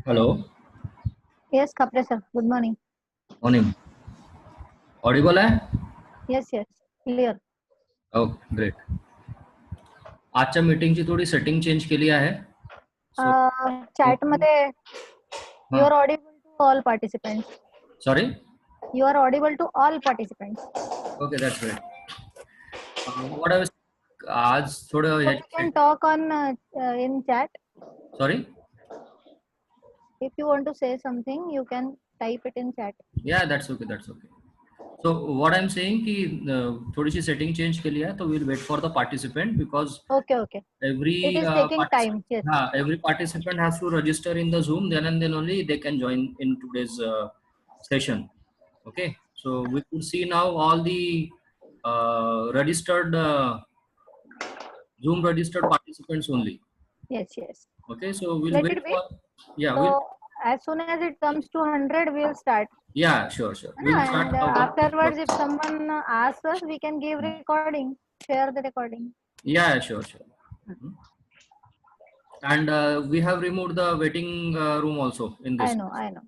Hello. Yes, Kapre sir. Good morning. Morning. Audible है? Yes, clear. Oh, great. आजच्या मीटिंगची थोडी setting change केली आहे. Chat मध्ये you are audible to all participants. Sorry? You are audible to all participants. Okay, that's great. What I was आज थोडं So we can talk on in chat. Sorry? If you want to say something, you can type it in chat. Yeah, that's okay. That's okay. So what I'm saying कि थोड़ी सी setting change के लिए है, तो we'll wait for the participant because Okay. every It is taking time. Yes. every participant has to register in the Zoom. Then and then only they can join in today's session. Okay. So we could see now all the registered Zoom registered participants only. Yes. Okay. So we'll Let wait it be. for So as soon as it comes to 100, we'll start. Yeah, sure. We'll start And afterwards, if someone asks us, we can give recording, share the recording. Yeah, sure. And we have removed the waiting room also in this. I know.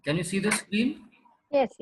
Can you see the screen? Yes.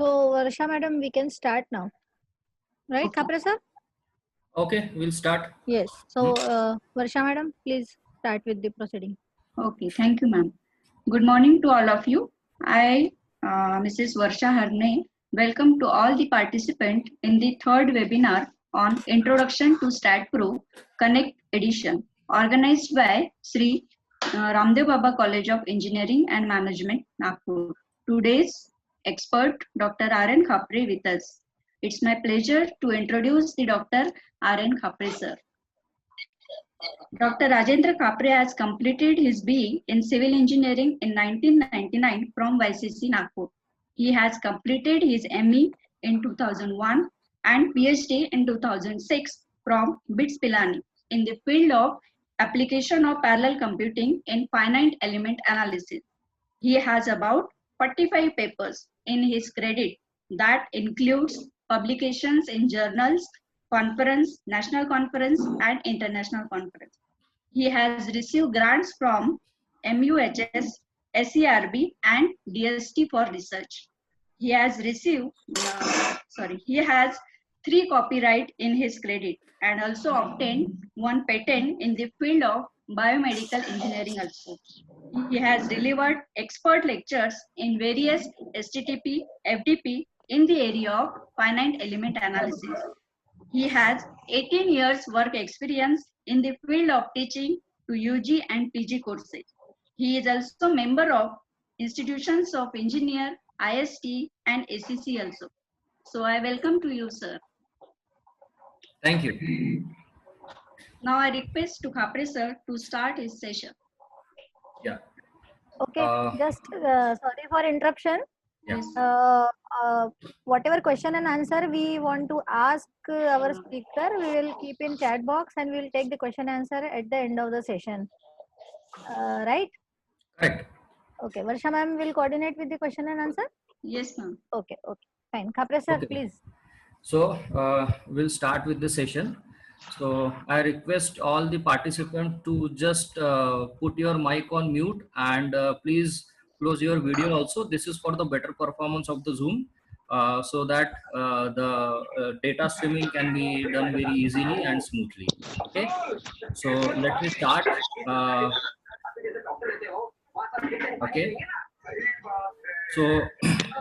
So, Varsha madam, we can start now. Right, Okay. Khapre sir? Okay, we'll start. Yes. So, Varsha madam, please start with the proceeding. Okay, thank you, ma'am. Good morning to all of you. I, Mrs. Varsha Harne, welcome to all the participants in the third webinar on Introduction to STAAD.pro Connect edition, organized by Sri Ramdev Baba College of Engineering and Management, Nagpur. Today's expert, Dr. R.N. Khapre with us. It's my pleasure to introduce the Dr. R.N. Khapre sir. Dr. Rajendra Kapre has completed his BE in Civil Engineering in 1999 from YCC Nagpur. He has completed his ME in 2001 and PhD in 2006 from BITS Pilani in the field of application of parallel computing in finite element analysis. He has about 45 papers in his credit that includes publications in journals, conference, national conference, and international conference. He has received grants from MUHS, SERB, and DST for research. He has received, he has 3 copyright in his credit and also obtained 1 patent in the field of biomedical engineering also. He has delivered expert lectures in various STTP, FDP in the area of finite element analysis. He has 18 years work experience in the field of teaching to UG and PG courses. He is also member of Institutions of Engineer, IST and ACC also. So I welcome to you, sir. Thank you. Now I request to Khapre sir to start his session. Yeah. Okay. Just sorry for interruption. Yes. Whatever question and answer we want to ask our speaker, we will keep in chat box and we will take the question answer at the end of the session. Right? Correct. Okay. Varsha ma'am will coordinate with the question and answer. Yes, ma'am. Okay. Okay. Fine. Khapre sir, Okay. please. So we'll start with the session. So I request all the participants to just put your mic on mute and please close your video also. This is for the better performance of the Zoom so that the data streaming can be done very easily and smoothly. Okay. So let me start. Okay. So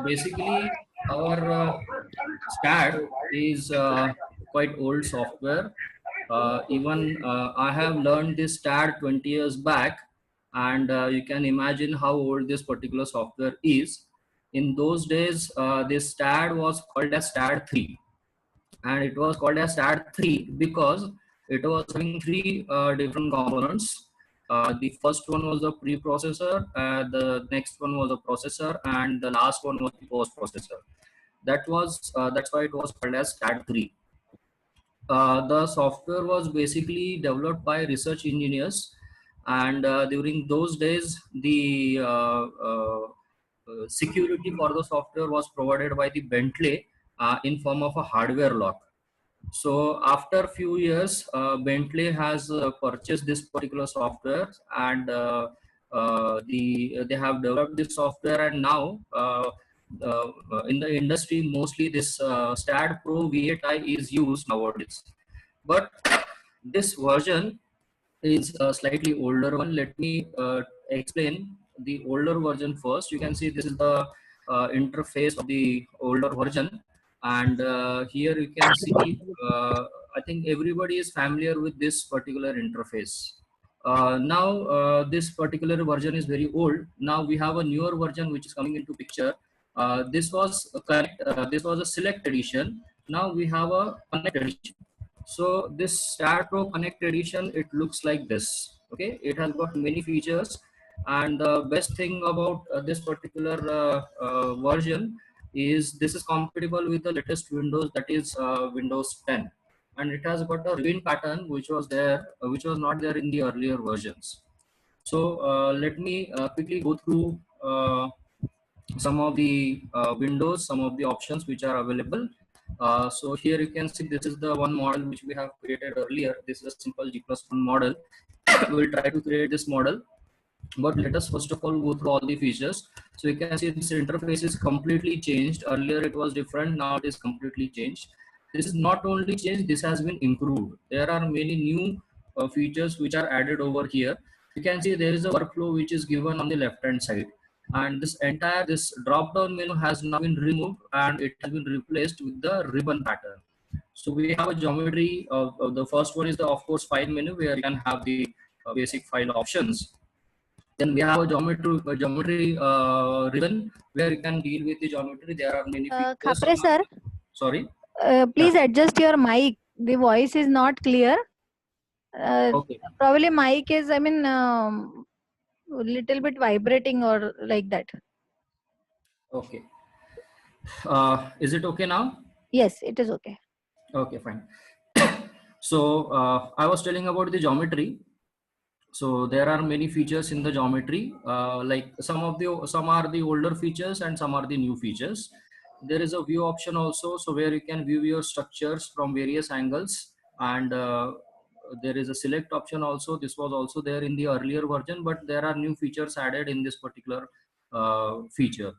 basically our STAAD is quite old software. Even I have learned this STAAD 20 years back, and you can imagine how old this particular software is. In those days, this STAAD was called as STAAD 3, and it was called as STAAD 3 because it was having 3 different components. The first one was the preprocessor, the next one was the processor, and the last one was the post processor. That's why it was called as STAAD 3. The software was basically developed by research engineers, and during those days the security for the software was provided by the Bentley in form of a hardware lock. So after few years, Bentley has purchased this particular software, and they have developed this software, and now in the industry mostly this STAAD.pro V8i is used nowadays. But this version is a slightly older one. Let me explain the older version first. You can see this is the interface of the older version, and here you can see I think everybody is familiar with this particular interface. Now this particular version is very old. Now we have a newer version which is coming into picture. This was a select edition. Now we have a connect edition. So this STAAD.pro Connect edition, it looks like this. Okay, it has got many features, and the best thing about this particular version is this is compatible with the latest Windows, that is Windows 10, and it has got a ribbon pattern which was there, which was not there in the earlier versions. So let me quickly go through some of the windows, some of the options which are available. So here you can see this is the one model which we have created earlier. This is a simple G+1 model. We'll try to create this model. But let us first of all go through all the features. So you can see this interface is completely changed. Earlier it was different, now it is completely changed. This is not only changed, this has been improved. There are many new features which are added over here. You can see there is a workflow which is given on the left hand side, and this drop down menu has now been removed and it has been replaced with the ribbon pattern. So we have a geometry. The first one is the of course file menu, where you can have the basic file options. Then we have a geometry ribbon, where you can deal with the geometry. There are many features. Khapre sir, Sorry. Yeah. please adjust your mic. The voice is not clear. Okay. Probably mic is, I mean, little bit vibrating or like that. Okay. Is it okay now? Yes, it is okay. Okay, fine. So I was telling about the geometry. So there are many features in the geometry, like some are the older features and some are the new features. There is a view option also, so where you can view your structures from various angles, and there is a select option also. This was also there in the earlier version, but there are new features added in this particular feature.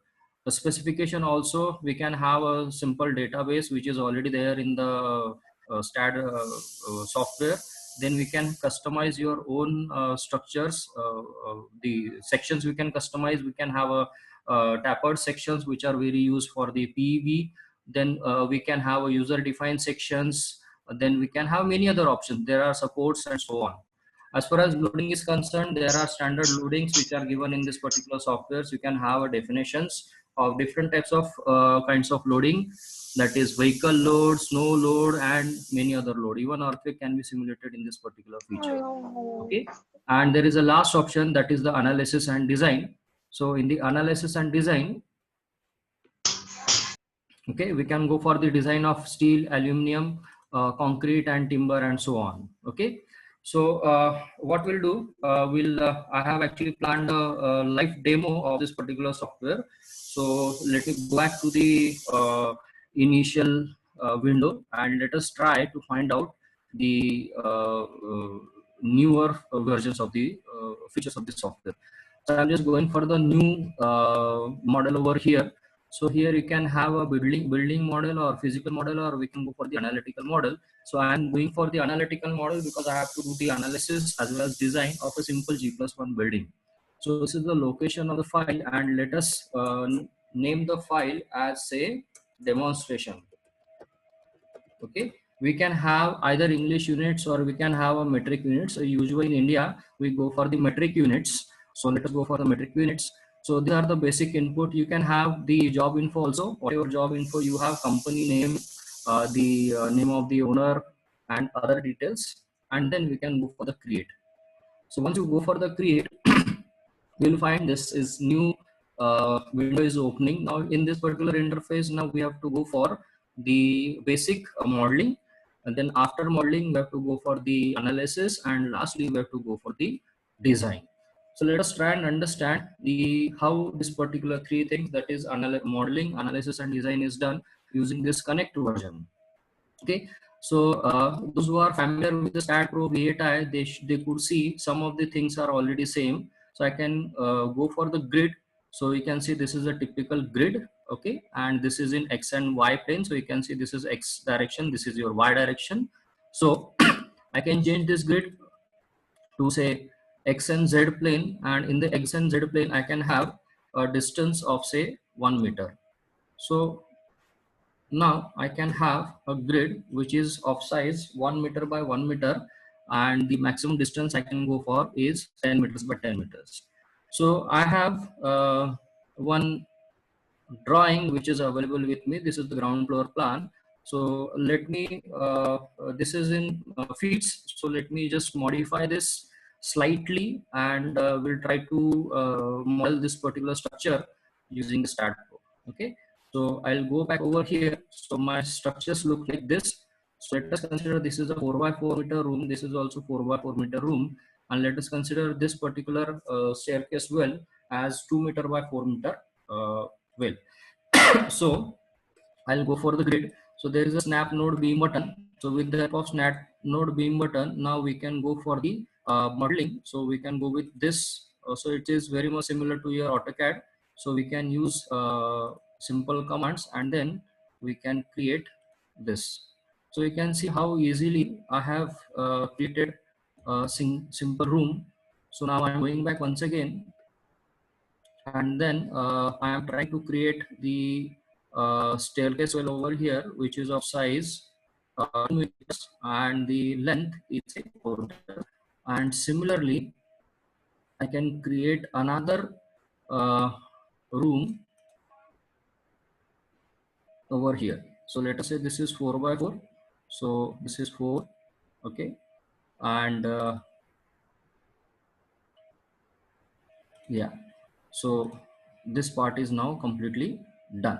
The specification also, we can have a simple database which is already there in the STAAD software. Then we can customize your own structures. The sections we can customize. We can have a tapered sections which are very used for the PV. Then we can have a user defined sections. Then we can have many other options. There are supports and so on. As far as loading is concerned, there are standard loadings which are given in this particular software. So you can have a definitions of different types of kinds of loading, that is vehicle load, snow load, and many other load. Even earthquake can be simulated in this particular feature. Okay. And there is a last option, that is the analysis and design. So in the analysis and design, okay, we can go for the design of steel, aluminum, concrete and timber and so on. Okay. So what we'll do, I have actually planned a live demo of this particular software. So let me go back to the initial window, and let us try to find out the newer versions of the features of the software. So I'm just going for the new model over here. So here you can have a building model or physical model, or we can go for the analytical model. So I'm going for the analytical model because I have to do the analysis as well as design of a simple G+1 building. So this is the location of the file, and let us name the file as say demonstration. Okay, we can have either English units or we can have a metric units. So usually in India we go for the metric units. So let us go for the metric units. So these are the basic input. You can have the job info also, whatever job info you have, company name, the name of the owner and other details, and then we can go for the create. So once you go for the create, you'll find this is new window is opening. Now in this particular interface, now we have to go for the basic modeling, and then after modeling we have to go for the analysis, and lastly we have to go for the design. So let us try and understand the how this particular three things, that is modeling, analysis and design, is done using this connect version. Okay. So those who are familiar with the STAAD.pro V8i, they could see some of the things are already same. So I can go for the grid. So you can see this is a typical grid. Okay, and this is in X and Y plane. So you can see this is X direction, this is your Y direction. So I can change this grid to say X and Z plane, and in the X and Z plane I can have a distance of say 1 meter. So now I can have a grid which is of size 1 meter by 1 meter, and the maximum distance I can go for is 10 meters by 10 meters. So I have one drawing which is available with me. This is the ground floor plan. So let me, this is in feet. So let me just modify this slightly, and we'll try to model this particular structure using the STAAD.pro. Okay. So I'll go back over here. So my structures look like this. So let us consider this is a 4 by 4 meter room. This is also 4 by 4 meter room. And let us consider this particular staircase well as 2 meter by 4 meter well. So I'll go for the grid. So there is a snap node beam button. So with the help of snap node beam button, now we can go for the modeling. So we can go with this so it is very much similar to your AutoCAD. So we can use simple commands and then we can create this. So you can see how easily I have created a simple room. So now I'm going back once again, and then I am trying to create the staircase well over here, which is of size 2 meters and the length is 4 meters. And similarly, I can create another room over here. So let us say this is 4 by 4. So this is 4, okay, and yeah, so this part is now completely done.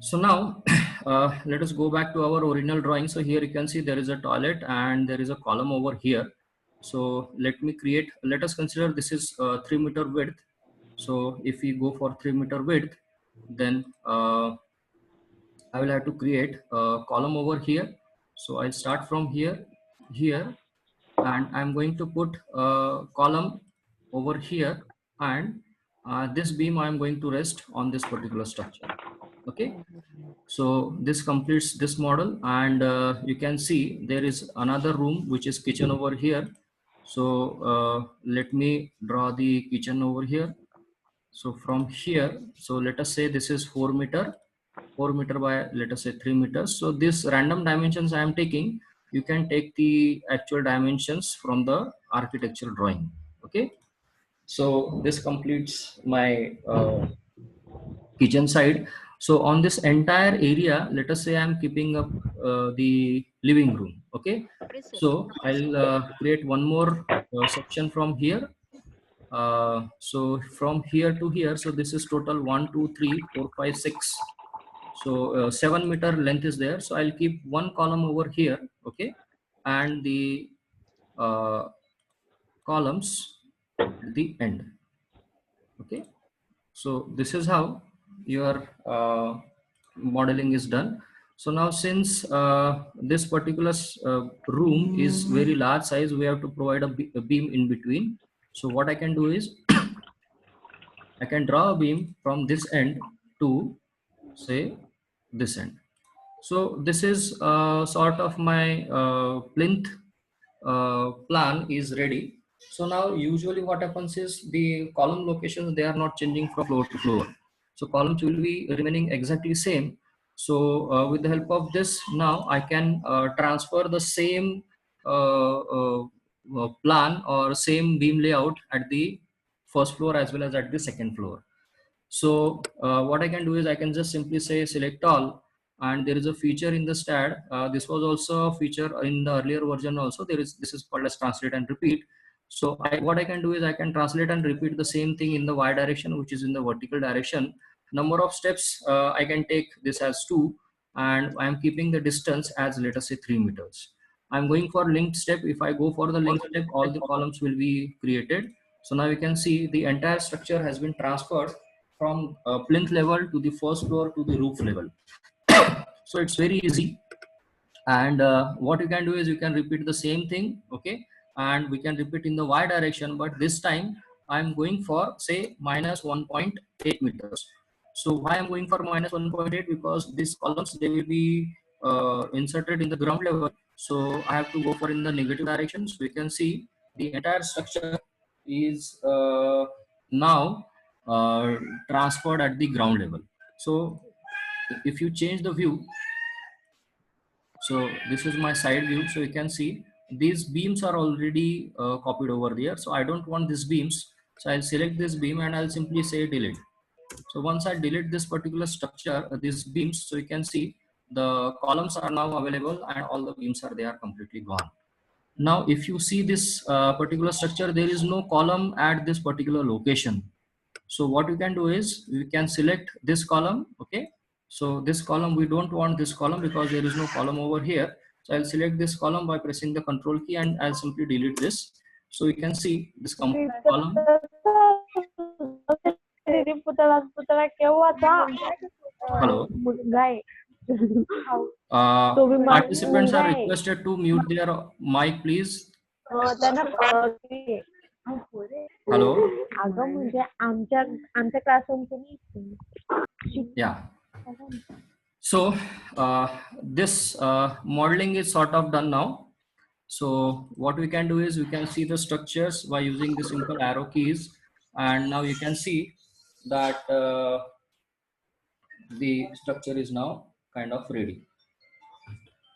So now let us go back to our original drawing. So here you can see there is a toilet and there is a column over here. So let us consider this is 3 meter width. So if we go for 3 meter width, then I will have to create a column over here. So I'll start from here, and I'm going to put a column over here, and this beam I'm going to rest on this particular structure. Okay, so this completes this model, and you can see there is another room which is kitchen over here. So let me draw the kitchen over here. So from here, so let us say this is 4 meter, 4 meter by let us say 3 meters. So this random dimensions I am taking, you can take the actual dimensions from the architectural drawing. Okay, so this completes my kitchen side. So on this entire area, let us say I'm keeping up the living room. Okay, so I'll create one more section from here. So from here to here, so this is total 1 2 3 4 5 6. So 7 meter length is there. So I'll keep one column over here. Okay, and the uh, columns at the end. Okay, so this is how your modeling is done. So now since this particular room is very large size, we have to provide a beam in between. So what I can do is I can draw a beam from this end to say this end. So this is sort of my plinth plan is ready. So now usually what happens is the column locations, they are not changing from floor to floor. So columns will be remaining exactly same. So with the help of this, now I can transfer the same plan or same beam layout at the first floor as well as at the second floor. So what I can do is I can just simply say select all, and there is a feature in the STAAD. This was also a feature in the earlier version also. This is called as translate and repeat. So what I can do is I can translate and repeat the same thing in the y direction, which is in the vertical direction. Number of steps I can take this as 2, and I am keeping the distance as let us say 3 meters. I'm going for linked step. If I go for the linked step, all the columns will be created. So now you can see the entire structure has been transferred from plinth level to the first floor to the roof level. So it's very easy, and what you can do is you can repeat the same thing. Okay, and we can repeat in the y direction, but this time I'm going for say minus 1.8 meters. So why I'm going for minus 1.8? Because these columns, they will be inserted in the ground level, so I have to go for in the negative direction. So you can see the entire structure is now transferred at the ground level. So if you change the view, so this is my side view. So you can see these beams are already copied over there. So I don't want these beams. So I'll select this beam and I'll simply say delete. So once I delete this particular structure, these beams, so you can see the columns are now available and all the beams are, they are completely gone. Now, if you see this particular structure, there is no column at this particular location. So what you can do is you can select this column. Okay, so this column, we don't want this column because there is no column over here. So I'll select this column by pressing the control key and I'll simply delete this. So you can see this column. Hello. Participants are requested to mute their mic, please. Hello. अगं म्हणजे आमच्या क्लासरूमचे नाही. Yeah. So this modeling is sort of done now. So what we can do is we can see the structures by using the simple arrow keys, and now you can see that the structure is now kind of ready.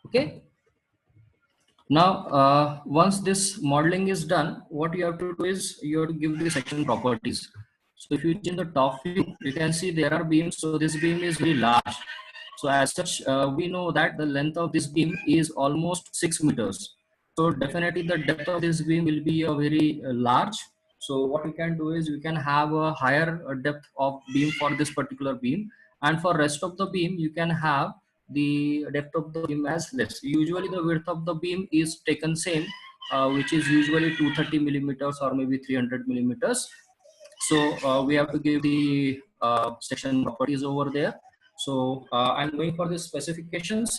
Okay. Now, once this modeling is done, what you have to do is you have to give the section properties. So if you see in the top view, you can see there are beams. So this beam is very large. So as such, we know that the length of this beam is almost 6 meters. So definitely the depth of this beam will be a very large. So what we can do is we can have a higher depth of beam for this particular beam, and for rest of the beam you can have the depth of the beam as less. Usually the width of the beam is taken same, which is usually 230 millimeters or maybe 300 millimeters. So we have to give the section properties over there. So I'm going for the specifications.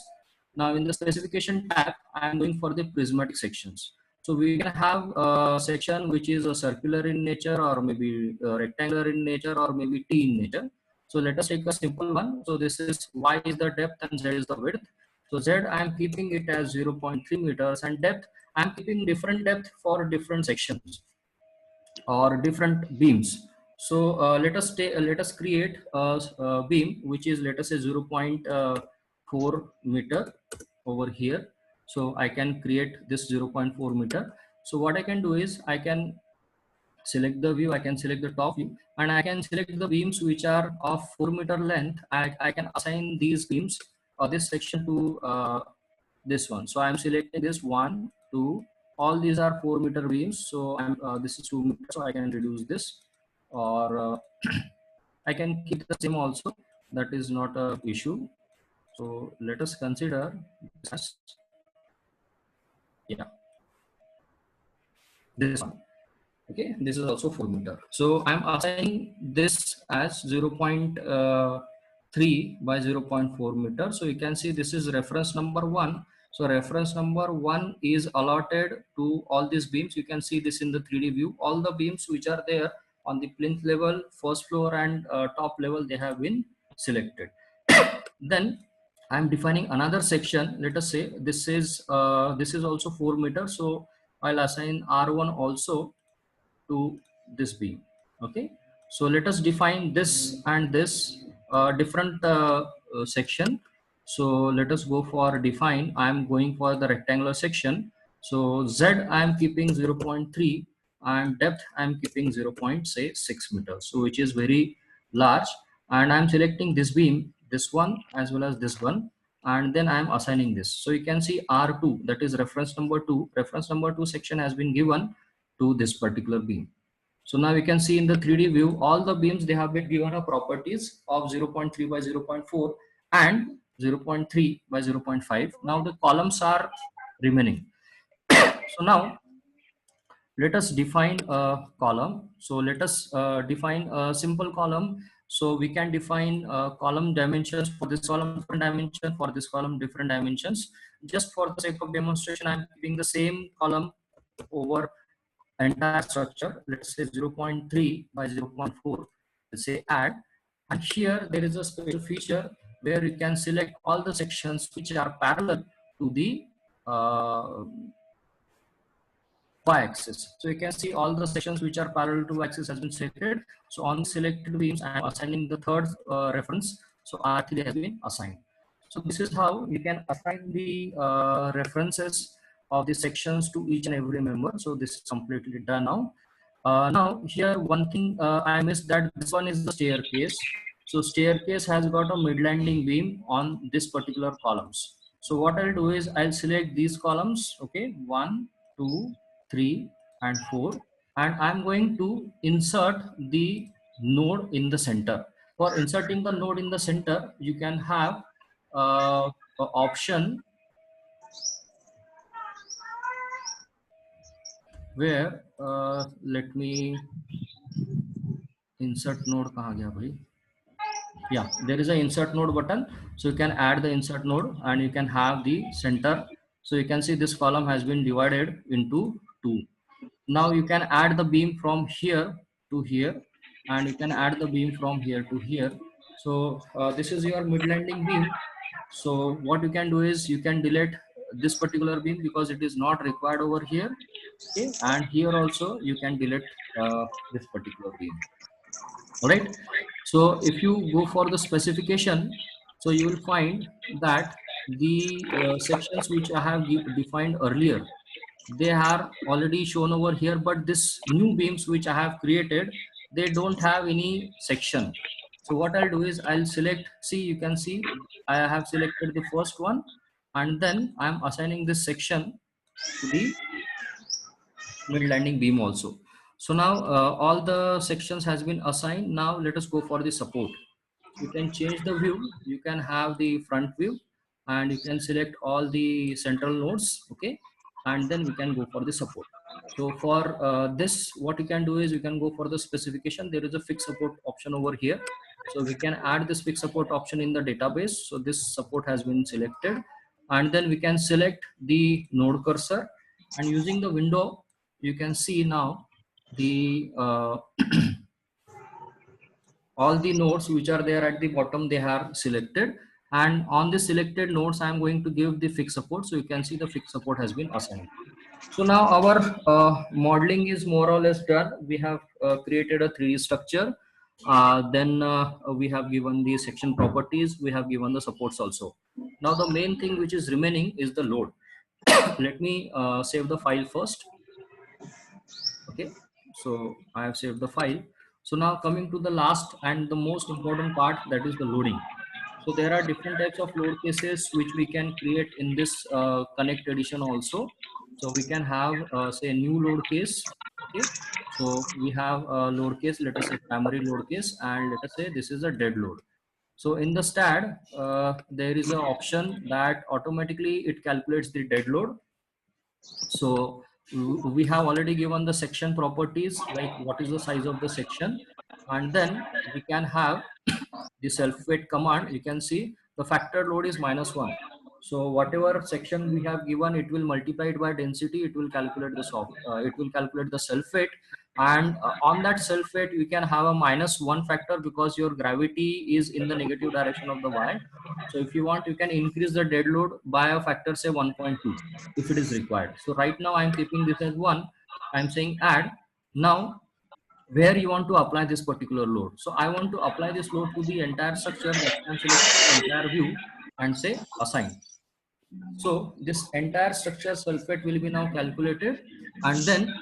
Now in the specification tab, I'm going for the prismatic sections. So we can have a section which is a circular in nature, or maybe rectangular in nature, or maybe T in nature. So let us take a simple one. So this is Y is the depth and Z is the width. So Z I'm keeping it as 0.3 meters, and depth I'm keeping different depth for different sections or different beams. So let us create a beam which is, let us say, 0.4 meter over here. So I can create this 0.4 meter. So what I can do is I can select the view, I can select the top view, and I can select the beams which are of 4 meter length. I can assign these beams or this section to this one. So I'm selecting this 1, 2, all these are 4 meter beams. So I'm this is 2 meters, so I can reduce this, or I can keep the same also. That is not a issue. So let us consider this as, yeah, this one. Okay, this is also 4 meter. So I'm assigning this as 0.3 by 0.4 meter. So you can see this is reference number 1. So reference number 1 is allotted to all these beams. You can see this in the 3D view. All the beams which are there on the plinth level, first floor, and top level, they have been selected. Then I'm defining another section. Let us say this is also 4 meters. So I'll assign R1 also to this beam. Okay, so let us define this and this different section. So let us go for define. I am going for the rectangular section. So Z I am keeping 0.3, and depth I am keeping 0.6 meters, so which is very large. And I am selecting this beam, this one as well as this one, and then I am assigning this. So you can see R2, that is reference number 2. Reference number 2 section has been given to this particular beam. So now we can see in the 3D view, all the beams, they have been given a properties of 0.3 by 0.4 and 0.3 by 0.5. Now the columns are remaining. So now let us define a column. So let us define a simple column. So we can define column dimensions. For this column different dimension, for this column different dimensions. Just for the sake of demonstration, I'm keeping the same column over entire structure. Let's say 0.3 by 0.4. Let's say add, and here there is a special feature where you can select all the sections which are parallel to the y-axis. So you can see all the sections which are parallel to y-axis has been selected. So on selected beams, I am assigning the third reference. So R3 has been assigned. So this is how you can assign the references of the sections to each and every member. So this is completely done now. Now here one thing I missed, that this one is the staircase. So staircase has got a mid-landing beam on this particular columns. So what I'll do is I'll select these columns. Okay, 1, 2, 3, and 4, and I'm going to insert the node in the center. For inserting the node in the center, you can have a option where let me insert node. कहाँ गया भाई? Yeah, there is an insert node button. So you can add the insert node and you can have the center. So you can see this column has been divided into two. Now you can add the beam from here to here, and you can add the beam from here to here. So this is your mid landing beam. So what you can do is you can delete this particular beam because it is not required over here. Okay, and here also you can delete this particular beam. All right. So if you go for the specification, so you will find that the sections which I have defined earlier, they are already shown over here, but this new beams which I have created, they don't have any section. So what I'll do is I'll select, see, you can see I have selected the first one, and then I'm assigning this section to the mid landing beam also. So now all the sections has been assigned. Now let us go for the support. You can change the view, you can have the front view, and you can select all the central nodes. Okay, and then we can go for the support. So for this, what you can do is you can go for the specification. There is a fixed support option over here, so we can add this fixed support option in the database. So this support has been selected, and then we can select the node cursor, and using the window you can see now the all the nodes which are there at the bottom, they are selected, and on the selected nodes I am going to give the fixed support. So you can see the fixed support has been assigned. So now our modeling is more or less done. We have created a 3D structure, then we have given the section properties, we have given the supports also. Now the main thing which is remaining is the load. Let me save the file first. Okay, so I have saved the file. So now coming to the last and the most important part, that is the loading. So there are different types of load cases which we can create in this connect edition also. So we can have say a new load case. Okay, so we have a load case, let us say primary load case, and let us say this is a dead load. So in the STAAD there is an option that automatically it calculates the dead load. So we have already given the section properties, like what is the size of the section, and then we can have the self weight command. You can see the factor load is -1. So whatever section we have given, it will multiply it by density, it will calculate the it will calculate the self weight, and on that self weight you can have a -1 factor because your gravity is in the negative direction of the y. So if you want, you can increase the dead load by a factor, say 1.2, if it is required. So right now I'm keeping this as 1. I'm saying add. Now where you want to apply this particular load. So I want to apply this load to the entire structure, that I'm selecting the entire view and say assign. So this entire structure sulfate will be now calculated, and then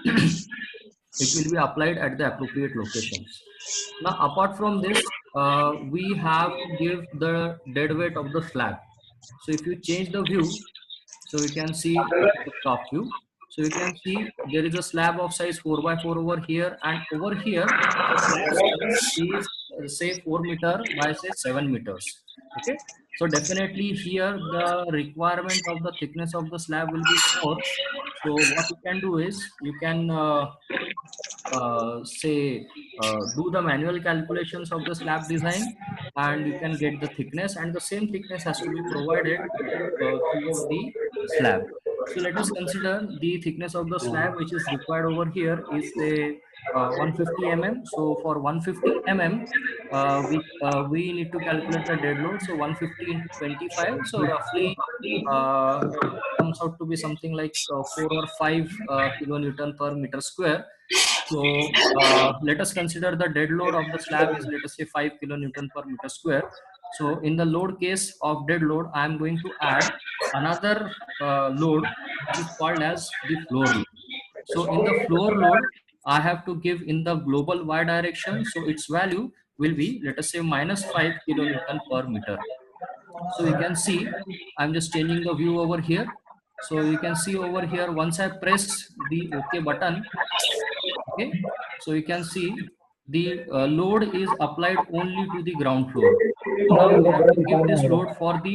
it will be applied at the appropriate locations. Now apart from this, we have to give the dead weight of the slab. So if you change the view, so we can see it is a top view. So you can see there is a slab of size 4 by 4 over here, and over here the slab size is say 4 meter by say 7 meters. Okay, so definitely here the requirement of the thickness of the slab will be more. So what you can do is you can say do the manual calculations of the slab design, and you can get the thickness, and the same thickness has to be provided throughout the slab. So let us consider the thickness of the slab which is required over here is say 150 mm. So for 150 mm we need to calculate the dead load. So 150 into 25, so roughly comes out to be something like 4 or 5 kilonewton per meter square. So let us consider the dead load of the slab is, let us say, 5 kilonewton per meter square. So in the load case of dead load, I am going to add another load which is called as the floor load. So in the floor load, I have to give in the global y direction. So its value will be, let us say, -5 kilonewton per meter. So you can see I'm just changing the view over here. So you can see over here, once I press the OK button, okay, so you can see the load is applied only to the ground floor. So now you have to give this load for the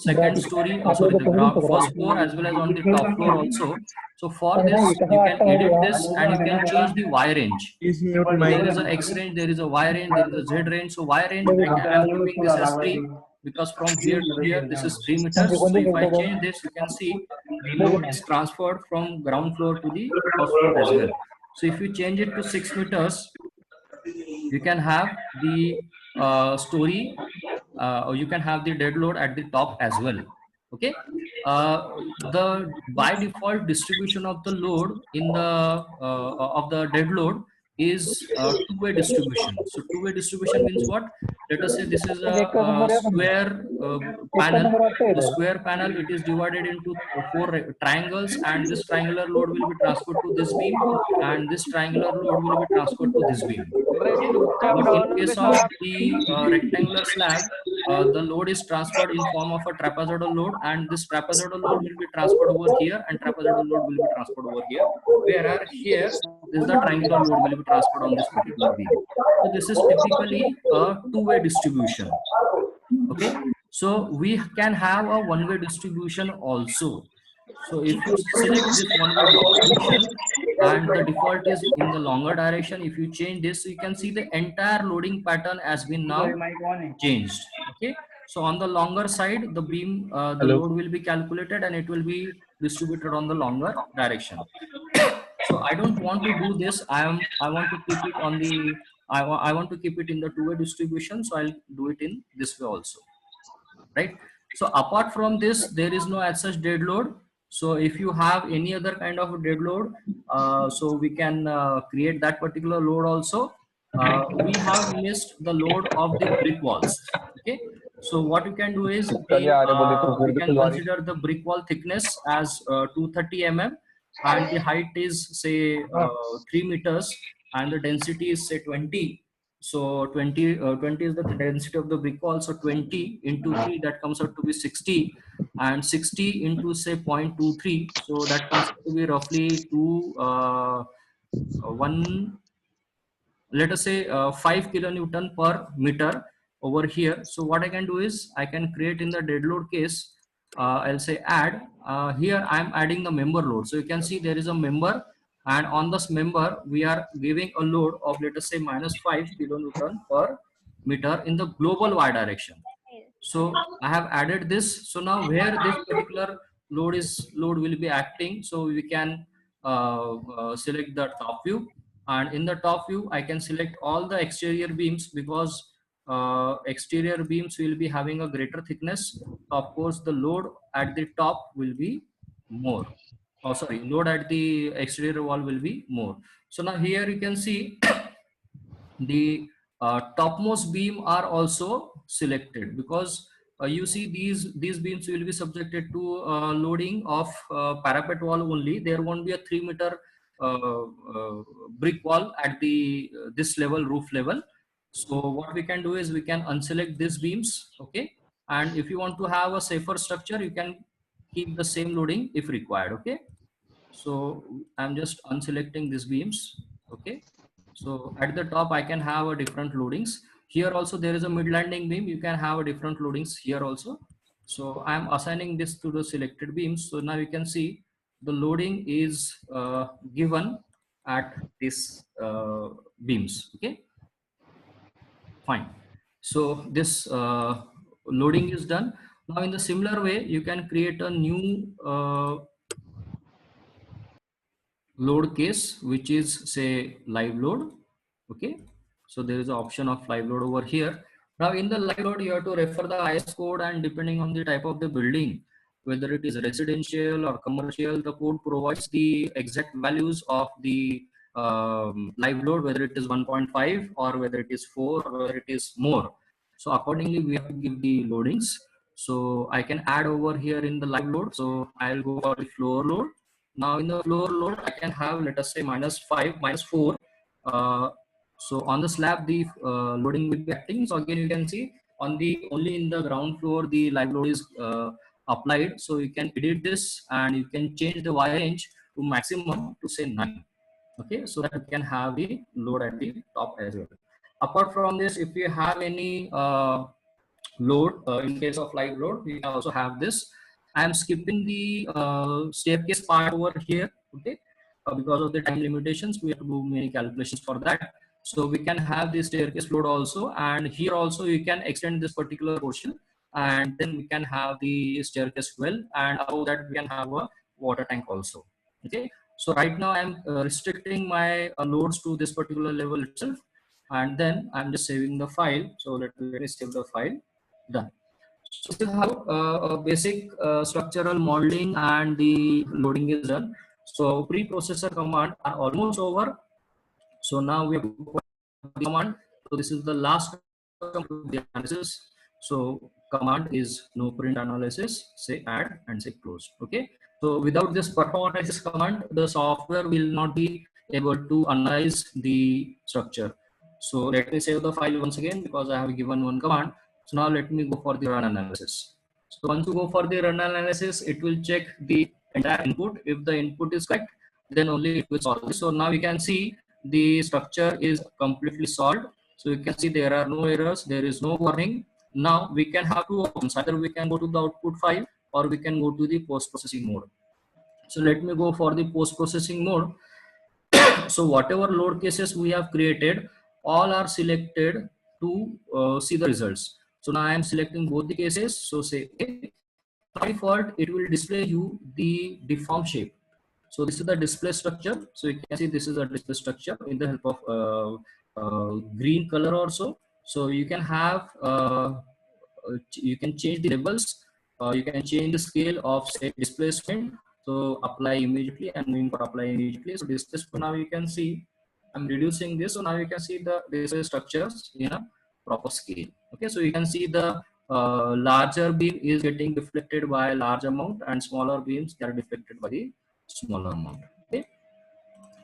second story, sorry, the ground first floor as well as on the top floor also. So for this you can edit this and you can change the y range. So there is a x range, there is a y range, there is a z range. So y range I'm keeping this as 3 because from here to here this is 3 meters. So if I change this, you can see the load is transferred from ground floor to the first floor as well. So if you change it to 6 meters, you can have the story, or you can have the dead load at the top as well. Okay. The by default distribution of the load in the of the dead load is two-way distribution. So two-way distribution means what? Let us say this is a square panel. The square panel, it is divided into four triangles, and this triangular load will be transferred to this beam, and this triangular load will be transferred to this beam, right? But in case of the rectangular slab, the load is transferred in form of a trapezoidal load, and this trapezoidal load will be transferred over here, and trapezoidal load will be transferred over here. Whereas here, this is the triangular load will be transferred on this particular beam. So this is typically a two-way distribution. Okay, so we can have a one-way distribution also. So if you select this one-way distribution and the default is in the longer direction, if you change this, you can see the entire loading pattern has been now changed. Okay, so on the longer side, the beam, the load will be calculated and it will be distributed on the longer direction. So I don't want to do this. I want to keep it on the I want to keep it in the two-way distribution. So I'll do it in this way also, right? So apart from this, there is no as such dead load. So if you have any other kind of dead load, so we can create that particular load also. We have missed the load of the brick walls. Okay, so what you can do is we can consider the brick wall thickness as 230 mm, and the height is say 3 meters, and the density is say 20. So 20 is the density of the brick wall. So 20 into 3, that comes out to be 60, and 60 into say 0.23, so that comes out to be roughly one, let us say 5 kilonewton per meter over here. So what I can do is I can create in the dead load case, I'll say add, here I'm adding the member load. So you can see there is a member, and on this member we are giving a load of, let us say, -5 kilonewton per meter in the global y direction. So I have added this. So now where this particular load will be acting, so we can select the top view, and in the top view I can select all the exterior beams, because exterior beams will be having a greater thickness. Of course the load at the top will be more. Oh sorry, load at the exterior wall will be more. So now here you can see the topmost beam are also selected, because you see these beams will be subjected to loading of parapet wall only. There won't be a 3 meter brick wall at the this level, roof level. So what we can do is we can unselect these beams. Okay, and if you want to have a safer structure, you can keep the same loading if required. Okay, so I'm just unselecting these beams. Okay, so at the top I can have a different loadings. Here also there is a mid landing beam, you can have a different loadings here also. So I'm assigning this to the selected beams. So now you can see the loading is given at this beams. Okay, fine. So this loading is done. Now in the similar way, you can create a new load case, which is say live load. Okay, so there is an option of live load over here. Now in the live load, you have to refer the IS code, and depending on the type of the building, whether it is residential or commercial, the code provides the exact values of the live load, whether it is 1.5 or whether it is 4 or whether it is more. So accordingly we have to give the loadings. So I can add over here in the live load. So I'll go for the floor load. Now in the floor load, I can have, let us say, -5, -4. So on the slab, the loading will be acting. So again, you can see on the only in the ground floor, the live load is applied. So you can edit this and you can change the Y range to maximum to say 9. Okay, so that you can have the load at the top as well. Apart from this, if you have any load in case of live load, we also have this. I am skipping the staircase part over here. Okay, because of the time limitations, we have to do many calculations for that. So we can have the staircase load also, and here also you can extend this particular portion, and then we can have the staircase well, and above that we can have a water tank also. Okay, so right now I'm restricting my loads to this particular level itself, and then I'm just saving the file. So let me save the file. Done. So this is how a basic structural modeling and the loading is done. So pre-processor command are almost over. So now we have the command. So this is the last the analysis. So command is no print analysis, say add and say close. Okay. So without this perform analysis command, the software will not be able to analyze the structure. So let me save the file once again because I have given one command. So now let me go for the run analysis. So once you go for the run analysis, it will check the entire input. If the input is correct, then only it will solve. So now you can see the structure is completely solved. So you can see there are no errors, there is no warning. Now we can have two options. Either we can go to the output file or we can go to the post-processing mode. So let me go for the post-processing mode. So whatever load cases we have created, all are selected to see the results. So now I am selecting both the cases. So say okay, by default it will display you the deform shape. So this is the display structure. So you can see this is a display structure with the help of green color also. So you can have you can change the labels. You can change the scale of say displacement. So apply immediately and moving for apply immediately. So this now you can see I'm reducing this. So now you can see the display structures in a proper scale. Okay, so you can see the larger beam is getting deflected by a large amount and smaller beams are deflected by the smaller amount. Okay,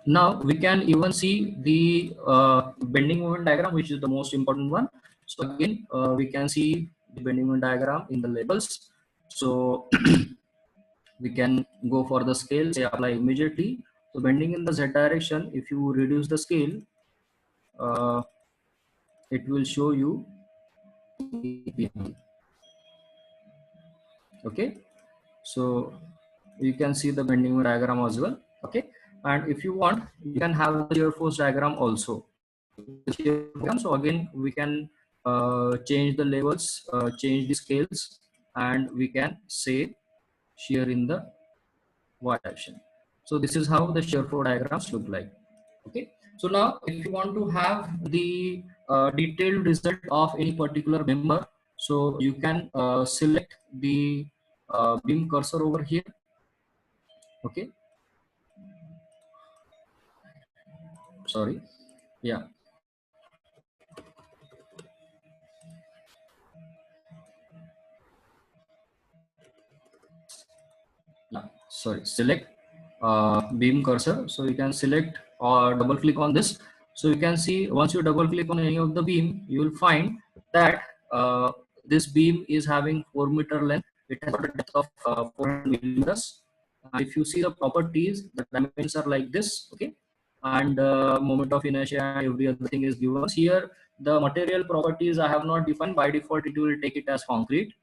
now we can even see the bending moment diagram, which is the most important one. So again we can see the bending moment diagram in the labels. So we can go for the scale, say apply immediately. So bending in the z direction, if you reduce the scale, it will show you okay. So you can see the bending diagram as well. Okay, and if you want, you can have the shear force diagram also. So again, we can change the levels, change the scales, and we can say shear in the y direction. So this is how the shear flow diagrams look like. Okay. So now, if you want to have the detailed result of any particular member, so you can select the beam cursor over here. Okay. Sorry. Yeah. Yeah. Sorry. Select beam cursor. So you can select or double click on this. So you can see once you double click on any of the beam, you will find that this beam is having 4-meter length. It has a depth of 400 millimeters. If you see the properties, the dimensions are like this. Okay, and moment of inertia and every other thing is given here. The material properties I have not defined. By default it will take it as concrete.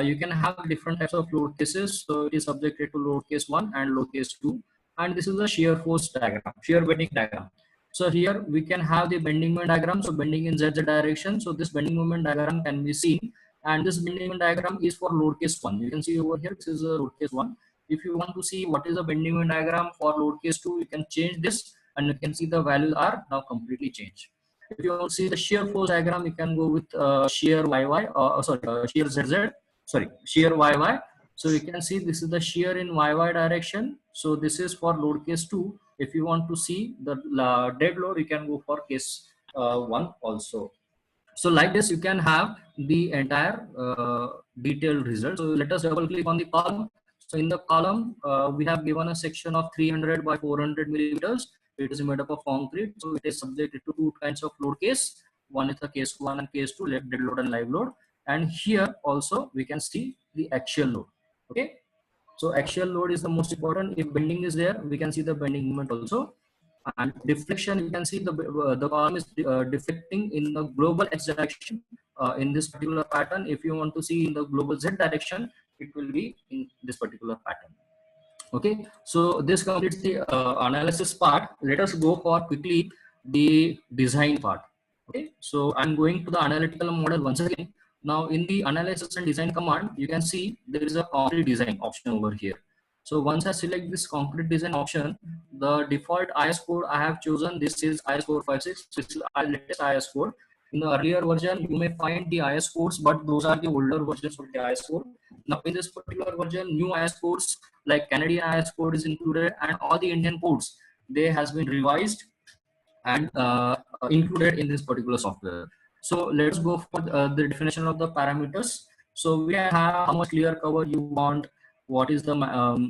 You can have different types of load cases. So it is subjected to load case 1 and load case 2, and this is a shear force diagram, shear bending diagram. So here we can have the bending moment diagram. So bending in z direction. So this bending moment diagram can be seen, and this bending moment diagram is for load case 1. You can see over here, this is a load case 1. If you want to see what is the bending moment diagram for load case 2, you can change this, and you can see the values are now completely changed. If you want to see the shear force diagram, you can go with shear YY, shear ZZ, shear YY. So you can see this is the shear in YY direction. So this is for load case 2. If you want to see the dead load, you can go for case 1 also. So like this, you can have the entire detailed result. So let us double click on the column. So in the column, we have given a section of 300 by 400 millimeters. It is made up of concrete. So it is subjected to 2 kinds of load case. One is the case 1 and case 2, dead load and live load. And here also we can see the axial load. Okay. So axial load is the most important. If bending is there, we can see the bending moment also. And deflection, you can see the column is deflecting in the global x direction in this particular pattern. If you want to see in the global z direction, it will be in this particular pattern. Okay, so this completes the analysis part. Let us go for quickly the design part. Okay, so I'm going to the analytical model once again. Now in the analysis and design command, you can see there is a concrete design option over here. So once I select this concrete design option, the default IS code I have chosen, this is IS456. This is the latest IS code. In the earlier version, you may find the IS codes, but those are the older versions of the IS code. Now in this particular version, new IS codes like Canadian IS code is included, and all the Indian codes, they has been revised and included in this particular software. So let's go for the definition of the parameters. So we can have how much clear cover you want, what is the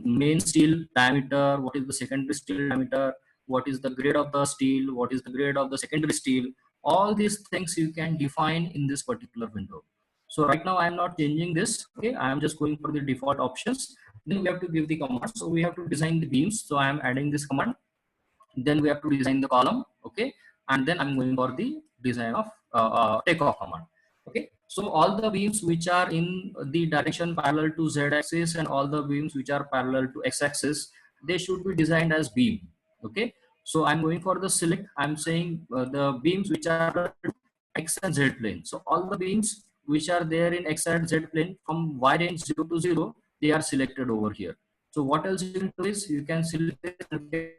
main steel diameter, what is the secondary steel diameter, what is the grade of the steel, what is the grade of the secondary steel. All these things you can define in this particular window. So right now I am not changing this. Okay, I am just going for the default options. Then we have to give the command. So we have to design the beams. So I am adding this command. Then we have to design the column. Okay, and then I'm going for the design of takeoff command. Okay, so all the beams which are in the direction parallel to z axis and all the beams which are parallel to x axis, they should be designed as beam. Okay, so I'm going for the select. I'm saying the beams which are x and z plane. So all the beams which are there in x and z plane from y range 0 to 0, they are selected over here. So what else you can do is you can select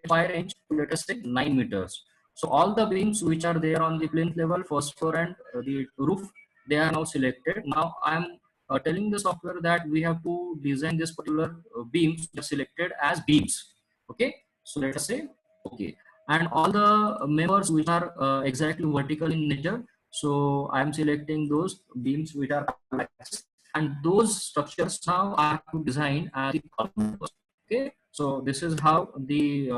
y range to, let us say, 9 meters. So all the beams which are there on the plinth level, first floor and the roof, they are now selected. Now I am telling the software that we have to design this particular beams selected as beams. Okay, so let us say okay, and all the members which are exactly vertical in nature. So I am selecting those beams which are and those structures now I have to design as the column. Okay, so this is how the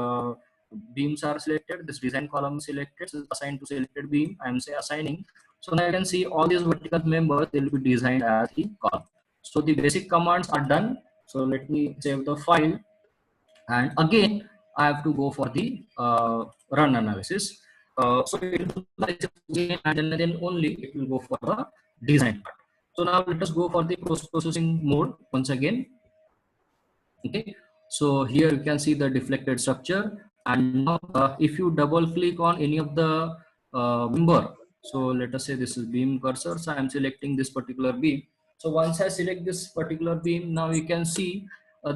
beams are selected. This design column is selected. This is assigned to selected beam. I am say assigning. So now you can see all these vertical members will be designed as the column. So the basic commands are done. So let me save the file, and again I have to go for the run analysis. So it will do the again, and then only it will go for the design part. So now let us go for the post-processing mode once again. Okay, so here you can see the deflected structure, and now if you double click on any of the member, so let us say this is beam cursor, so I am selecting this particular beam. So once I select this particular beam, now you can see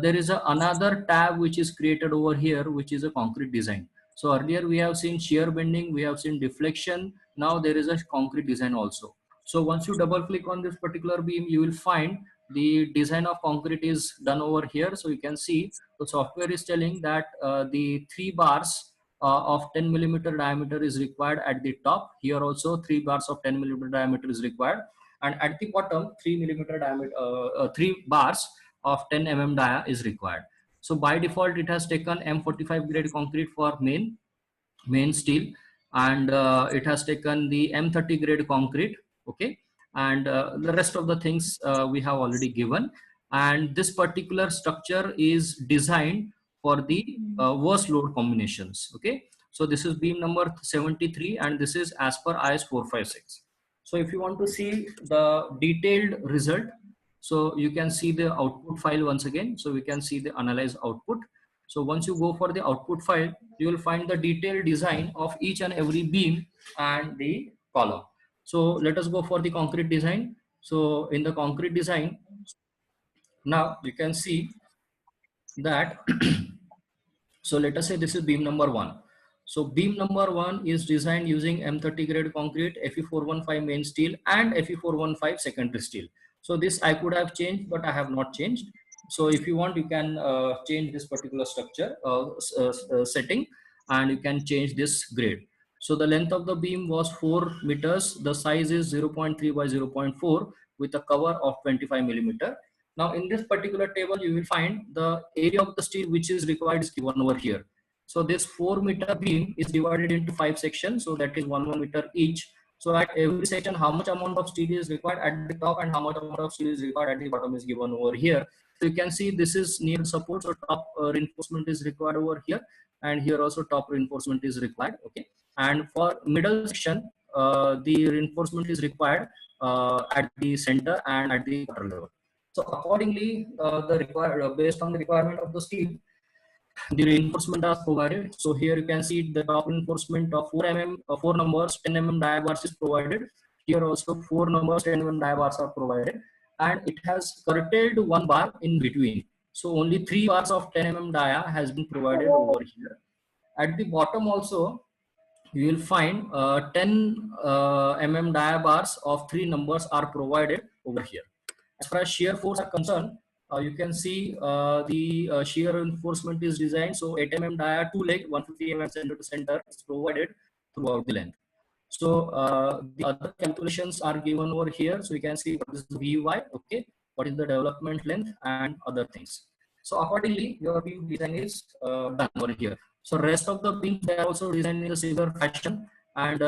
there is another tab which is created over here, which is a concrete design. So earlier we have seen shear bending, we have seen deflection. Now there is a concrete design also. So once you double click on this particular beam, you will find the design of concrete is done over here. So you can see the software is telling that the 3 bars of 10 millimeter diameter is required at the top. Here also 3 bars of 10 millimeter diameter is required, and at the bottom 3 millimeter diameter 3 bars of 10 dia is required. So by default it has taken M45 grade concrete for main steel, and it has taken the M30 grade concrete. Okay, and the rest of the things we have already given, and this particular structure is designed for the worst load combinations. Okay, so this is beam number 73, and this is as per IS 456. So if you want to see the detailed result, so you can see the output file once again. So we can see the analyze output. So once you go for the output file, you will find the detailed design of each and every beam and the column. So let us go for the concrete design. So in the concrete design, now you can see that so let us say this is beam number 1. So beam number 1 is designed using M30 grade concrete, Fe415 main steel and Fe415 secondary steel. So this I could have changed, but I have not changed. So if you want, you can change this particular structure setting, and you can change this grade. So the length of the beam was 4 meters. The size is 0.3 by 0.4 with a cover of 25 millimeter. Now in this particular table, you will find the area of the steel which is required is given over here. So this 4-meter beam is divided into 5 sections. So that is 1 meter each. So at every section, how much amount of steel is required at the top and how much amount of steel is required at the bottom is given over here. So you can see this is near support. So top reinforcement is required over here, and here also top reinforcement is required. Okay, and for middle section, the reinforcement is required at the center and at the quarter level. So accordingly, based on the requirement of the steel, the reinforcement are provided. So here you can see the top reinforcement of 4 mm, 4 numbers, 10 mm dia bars is provided, here also 4 numbers 10 mm die bars are provided, and it has curtailed 1 bar in between. So only 3 bars of 10 mm dia has been provided over here. At the bottom also, you will find 10 mm dia bars of 3 numbers are provided over here. As far as shear force are concerned, you can see the shear reinforcement is designed. So 8 mm dia, 2 leg, 150 mm center to center is provided throughout the length. So the other calculations are given over here. So you can see what is the VY, okay, what is the development length and other things. So accordingly, your beam design is done over here. So rest of the beams, they are also designed in a similar fashion. And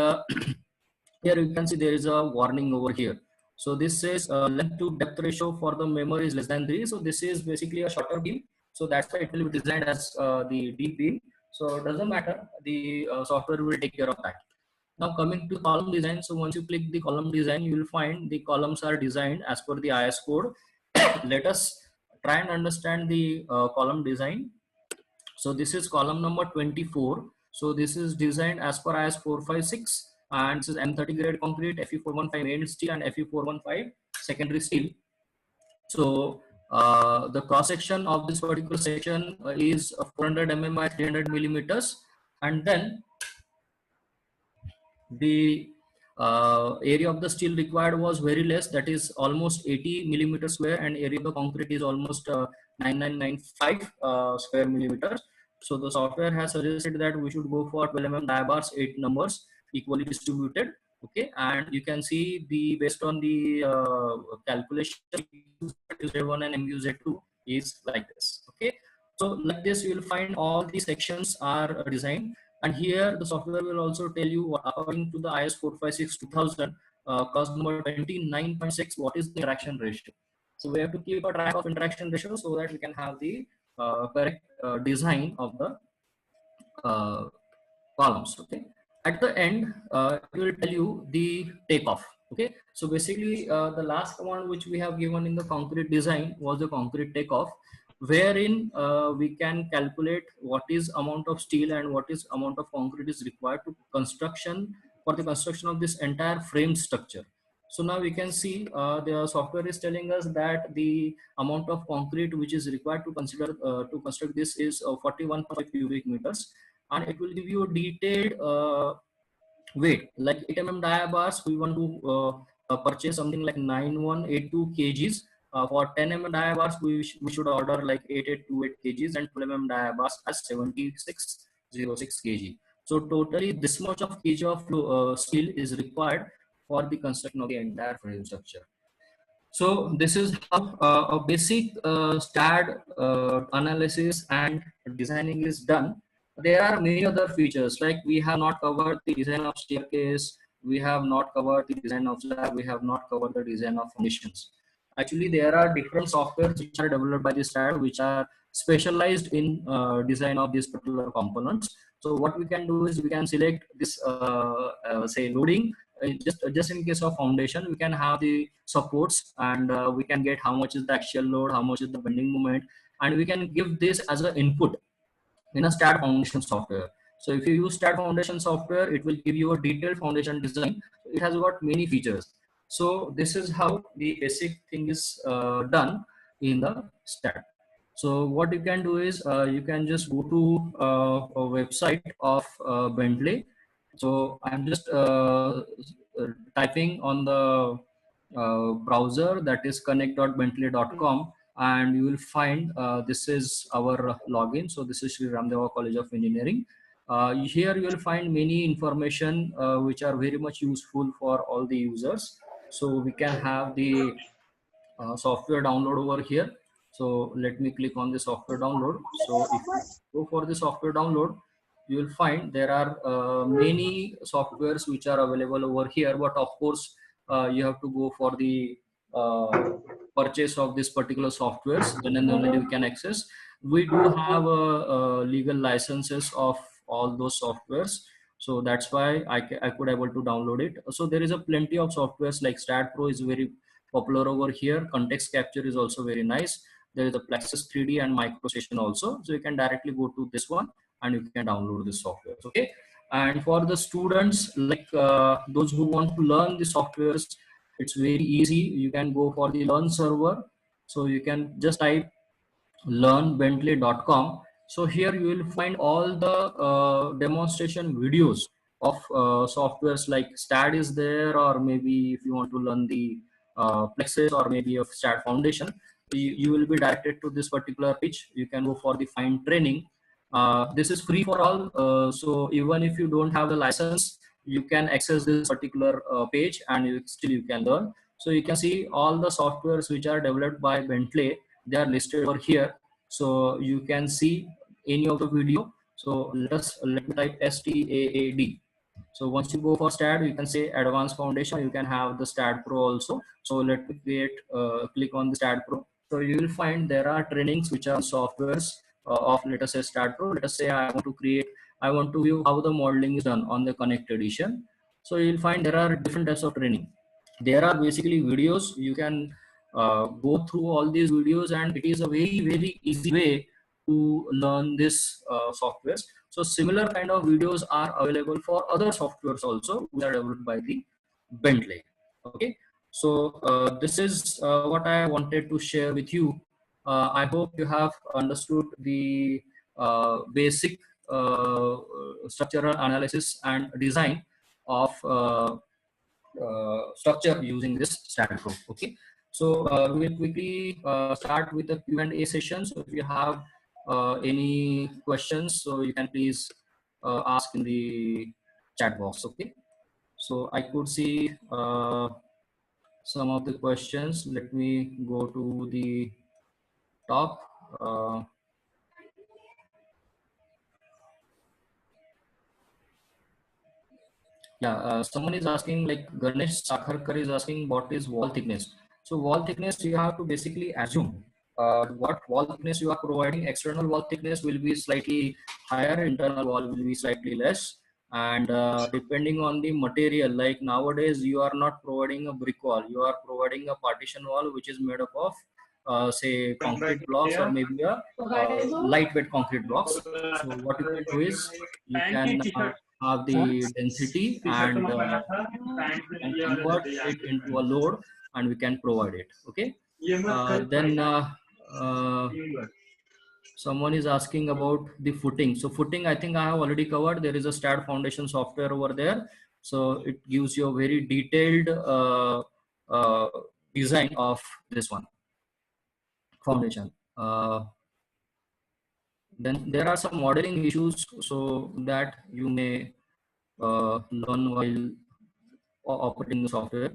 here you can see there is a warning over here. So this says length to depth ratio for the member is less than 3. So this is basically a shorter beam. So that's why it will be designed as the deep beam. So it doesn't matter. The software will take care of that. Now coming to column design. So once you click the column design, you will find the columns are designed as per the IS code. Let us try and understand the column design. So this is column number 24. So this is designed as per IS 456, and this is M30 grade concrete, Fe415 main steel and Fe415 secondary steel. So the cross section of this particular section is 400 mm by 300 millimeters, and then the area of the steel required was very less, that is almost 80 millimeter square, and area of the concrete is almost 9995 square millimeters. So the software has suggested that we should go for 12 mm die bars, 8 numbers equally distributed. Okay, and you can see the based on the calculation, MUZ1 and MUZ2 is like this. Okay, so like this you will find all the sections are designed. And here the software will also tell you, according to the IS 456 2000 clause number 29.6, what is the interaction ratio. So we have to keep a track of interaction ratio so that we can have the correct design of the columns. Okay, at the end it will tell you the takeoff. Okay, so basically the last one which we have given in the concrete design was the concrete takeoff, wherein we can calculate what is amount of steel and what is amount of concrete is required to construction for the construction of this entire frame structure. So now we can see the software is telling us that the amount of concrete which is required to consider to construct this is 41.5 cubic meters, and it will give you a detailed weight. Like 8 mm dia bars, we want to purchase something like 9182 kgs. For 10 mm dia bars, we should order like 8828 kgs, and 12 mm dia bars as 7606 kg. So totally this much of kg of steel is required for the construction of the entire frame structure. So this is how a basic STAAD analysis and designing is done. There are many other features, like we have not covered the design of staircase, we have not covered the design of slab, we have not covered the design of foundations. Actually, there are different softwares which are developed by the STAAD which are specialized in design of these particular components. So what we can do is we can select this say loading. Just in case of foundation, we can have the supports, and we can get how much is the axial load, how much is the bending moment, and we can give this as an input in a STAAD foundation software. So if you use STAAD foundation software, it will give you a detailed foundation design. It has got many features. So this is how the basic thing is done in the STAAD. So what you can do is you can just go to a website of Bentley. So I'm just typing on the browser, that is connect.bentley.com, and you will find this is our login. So this is Sri Ramdeva College of Engineering. Here you will find many information which are very much useful for all the users. So we can have the software download over here. So let me click on the software download. So if you go for the software download, you will find there are many softwares which are available over here, but of course you have to go for the purchase of this particular softwares, then and only we can access. We do have legal licenses of all those softwares, so that's why I could able to download it. So there is a plenty of softwares, like STAAD.pro is very popular over here. Context capture is also very nice. There is a Plexus 3D and MicroStation also. So you can directly go to this one and you can download this software. Okay. And for the students, like those who want to learn the softwares, it's very easy. You can go for the learn server. So you can just type learnbentley.com. So here you will find all the demonstration videos of softwares like STAAD is there, or maybe if you want to learn the Plexus or maybe of STAAD Foundation, you will be directed to this particular page. You can go for the find training. This is free for all. So even if you don't have the license, you can access this particular page and still you can learn. So you can see all the softwares which are developed by Bentley, they are listed over here. So you can see any of the video. So let me type STAAD. So once you go for STAAD, you can say advanced foundation. You can have the STAAD.pro also. So let me click on the STAAD.pro. So you will find there are trainings which are softwares of, let us say, STAAD.pro. Let us say I want to view how the modeling is done on the Connect edition. So you'll find there are different types of training. There are basically videos. You can go through all these videos, and it is a very easy way to learn this softwares. So similar kind of videos are available for other softwares also, which are developed by the Bentley. Okay, so this is what I wanted to share with you. I hope you have understood the basic structural analysis and design of structure using this STAAD.pro. Okay, so we'll quickly start with the Q&A session. So if you have any questions, so you can please ask in the chat box. Okay, so I could see some of the questions. Let me go to the top. Yeah, someone is asking, like Ganesh Sakharkar is asking, what is wall thickness? So wall thickness, you have to basically assume what wall thickness you are providing. External wall thickness will be slightly higher, internal wall will be slightly less. And depending on the material, like nowadays you are not providing a brick wall, you are providing a partition wall which is made up of say concrete blocks, or maybe a lightweight concrete blocks. So what you can do is you can have the density, and we can convert it into a load and we can provide it. Okay, then uh, someone is asking about the footing. So footing, I think I have already covered. There is a STAAD Foundation software over there, so it gives you a very detailed uh, design of this one foundation. Then there are some modeling issues, so that you may learn while operating the software.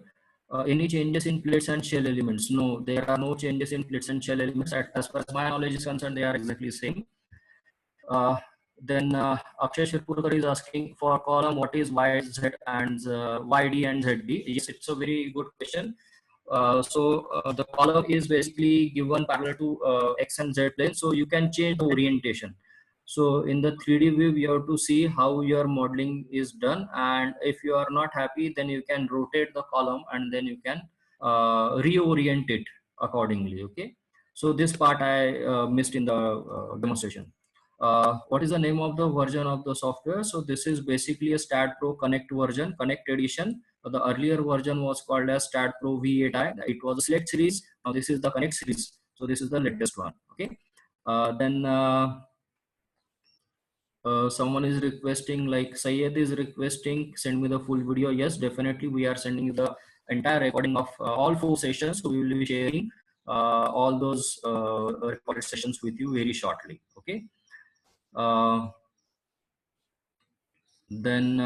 Any changes in plates and shell elements? No, there are no changes in plates and shell elements. As far as my knowledge is concerned, they are exactly the same. Then Akshay Shirpurkar is asking, for column, what is YZ and YD and ZD? Yes, it's a very good question. So the column is basically given parallel to X and Z plane, so you can change the orientation. So in the 3D view, you have to see how your modeling is done, and if you are not happy, then you can rotate the column and then you can reorient it accordingly. Okay, so this part I missed in the demonstration. What is the name of the version of the software? So this is basically a STAAD.pro Connect version, Connect edition. The earlier version was called as STAAD.pro V8i. It was a Select series. Now this is the Connect series. So this is the latest one. Okay. Then someone is requesting, like Syed is requesting, send me the full video. Yes, definitely. We are sending you the entire recording of all 4 sessions. So we will be sharing all those recorded sessions with you very shortly. Okay. Uh, then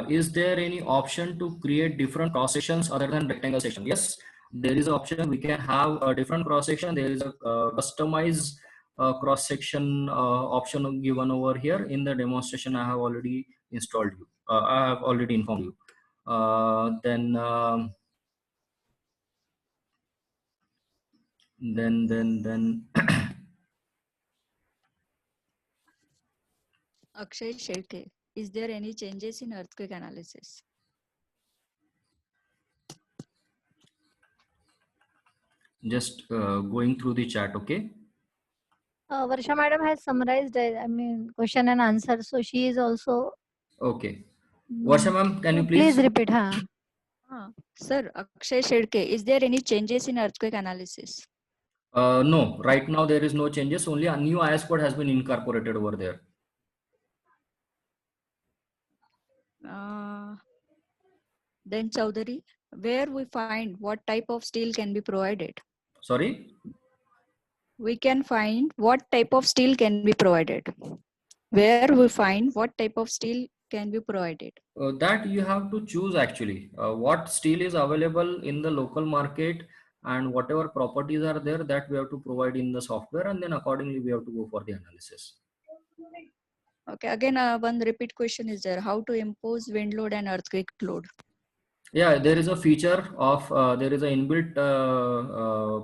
is there any option to create different cross sections other than rectangle section? Yes, there is an option. We can have a different cross section. There is a customized cross section option given over here in the demonstration. I have already installed you. I have already informed you. Then Akshay Shethe, is there any changes in earthquake analysis? just going through the chat. Okay. Varsha madam has summarized, question and answer. So she is also. Okay. Varsha ma'am, can you Please please? repeat. Huh? Sir, Akshay Shedke, is there any changes in earthquake analysis? No, right now there is no changes. Only a new IS code has been incorporated over there. Then Chaudhary, where we find what type of steel can be provided? Sorry? We can find what type of steel can be provided. Where we find what type of steel can be provided. That you have to choose actually. What steel is available in the local market and whatever properties are there, that we have to provide in the software, and then accordingly we have to go for the analysis. Okay, again, one repeat question is there. How to impose wind load and earthquake load? Yeah, there is a feature of there is a inbuilt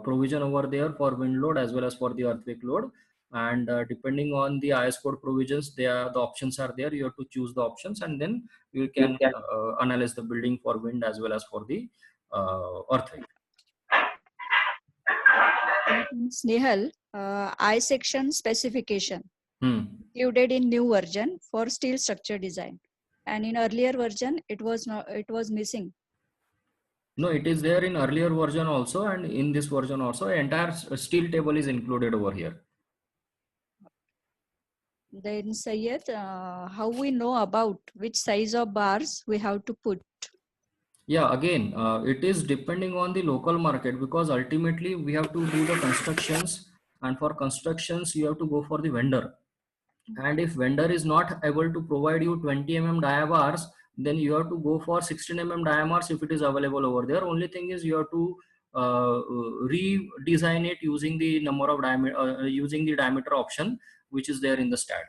provision over there for wind load as well as for the earthquake load, and depending on the IS code provisions, the options are there. You have to choose the options, and then you can analyze the building for wind as well as for the earthquake. Snehal, I section specification Hmm. included in new version for steel structure design, and in earlier version it was not, it was missing. No, it is there in earlier version also, and in this version also, entire steel table is included over here. Then Sayed, how we know about which size of bars we have to put? Yeah, again, it is depending on the local market, because ultimately we have to do the constructions, and for constructions you have to go for the vendor. And if vendor is not able to provide you 20 mm dia bars, then you have to go for 16 mm dia bars if it is available over there. Only thing is you have to redesign it using the number of diameter, using the diameter option which is there in the STAAD.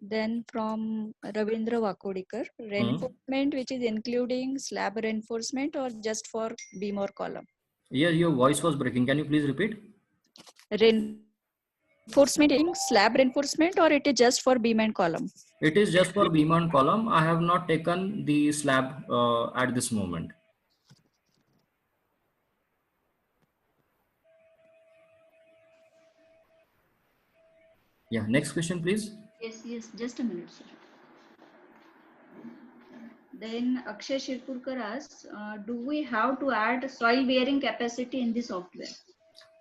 Then from Ravindra Vakodikar, reinforcement which is including slab reinforcement or just for beam or column? Yeah, your voice was breaking. Can you please repeat? Reinforcement in slab reinforcement or it is just for beam and column? It is just for beam and column. I have not taken the slab at this moment. Yeah, next question, please. Yes, just a minute, sir. Then Akshay Shirpurkar asks, do we have to add soil bearing capacity in the software?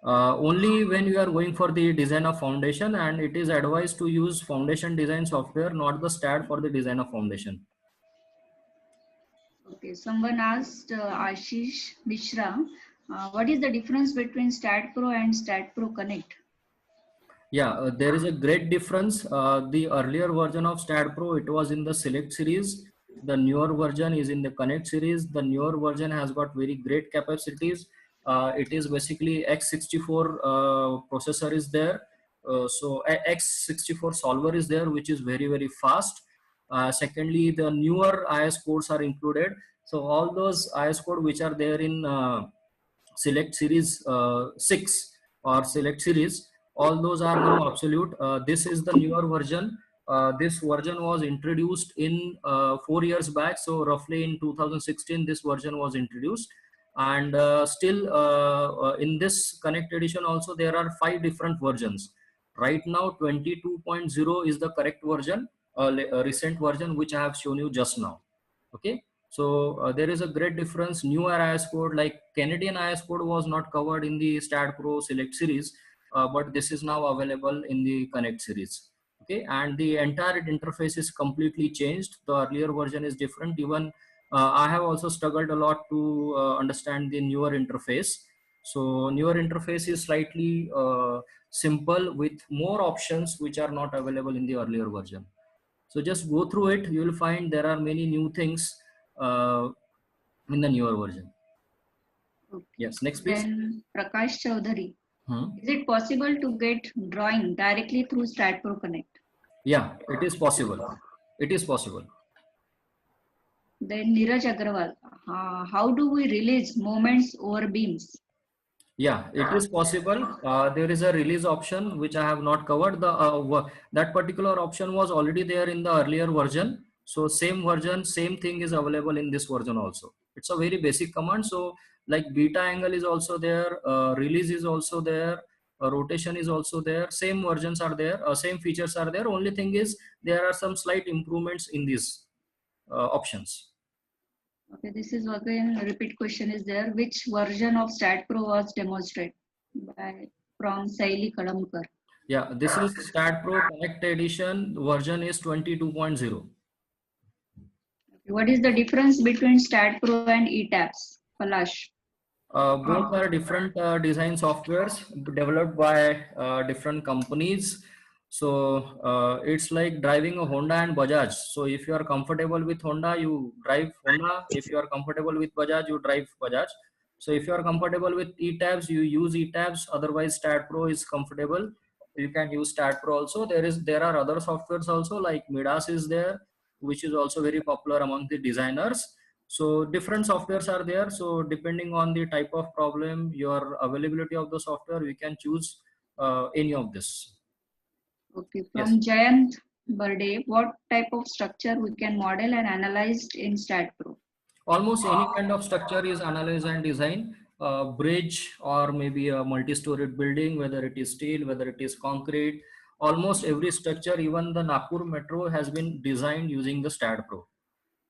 Only when you are going for the design of foundation, and it is advised to use foundation design software, not the STAAD for the design of foundation. Okay, someone asked Ashish Mishra, what is the difference between STAAD.pro and STAAD.pro Connect? Yeah, there is a great difference. The earlier version of STAAD.pro, it was in the Select series. The newer version is in the Connect series. The newer version has got very great capacities. It is basically x64 processor is there. So x64 solver is there, which is very, very fast. Secondly, the newer IS codes are included. So all those IS code which are there in Select series 6 or Select series, all those are now absolute. This is the newer version. This version was introduced in 4 years back, so roughly in 2016 this version was introduced. And still in this Connect edition also there are 5 different versions. Right now 22.0 is the correct version, recent version which I have shown you just now. Okay, so there is a great difference. Newer IS code like Canadian IS code was not covered in the STAAD.pro Select series, but this is now available in the Connect series. Okay, and the entire interface is completely changed. The earlier version is different. Even I have also struggled a lot to understand the newer interface. So newer interface is slightly simple with more options which are not available in the earlier version. So just go through it. You will find there are many new things uh, in the newer version. Okay. Yes, next please. Then Prakash Chaudhary, is it possible to get drawing directly through STAAD.pro Connect? Yeah, it is possible. It is possible. Then Neeraj Agrawal, how do we release moments over beams? Yeah, it is possible. There is a release option which I have not covered. That particular option was already there in the earlier version. So same version, same thing is available in this version also. It's a very basic command. So like beta angle is also there, release is also there, rotation is also there, same versions are there, same features are there. Only thing is there are some slight improvements in these options. Okay, this is again a repeat question is there. Which version of STAAD.pro was demonstrated by from Saili Kadamkar? Yeah, this is STAAD.pro Connect Edition, version is 22.0. What is the difference between STAAD.pro and ETABS? Palash. Both are different design softwares developed by different companies. So it's like driving a Honda and Bajaj. So if you are comfortable with Honda, you drive Honda. If you are comfortable with Bajaj, you drive Bajaj. So if you are comfortable with ETABS, you use ETABS. Otherwise, STAAD.pro is comfortable. You can use STAAD.pro also. There are other softwares also, like Midas is there, which is also very popular among the designers. So different softwares are there. So depending on the type of problem, your availability of the software, we can choose any of this. Okay, Yes. from Jayant Birde, what type of structure we can model and analyze in STAAD.pro? Almost any kind of structure is analyzed and designed. Bridge or maybe a multi-storied building, whether it is steel, whether it is concrete. Almost every structure, even the Nagpur Metro, has been designed using the STAAD.pro.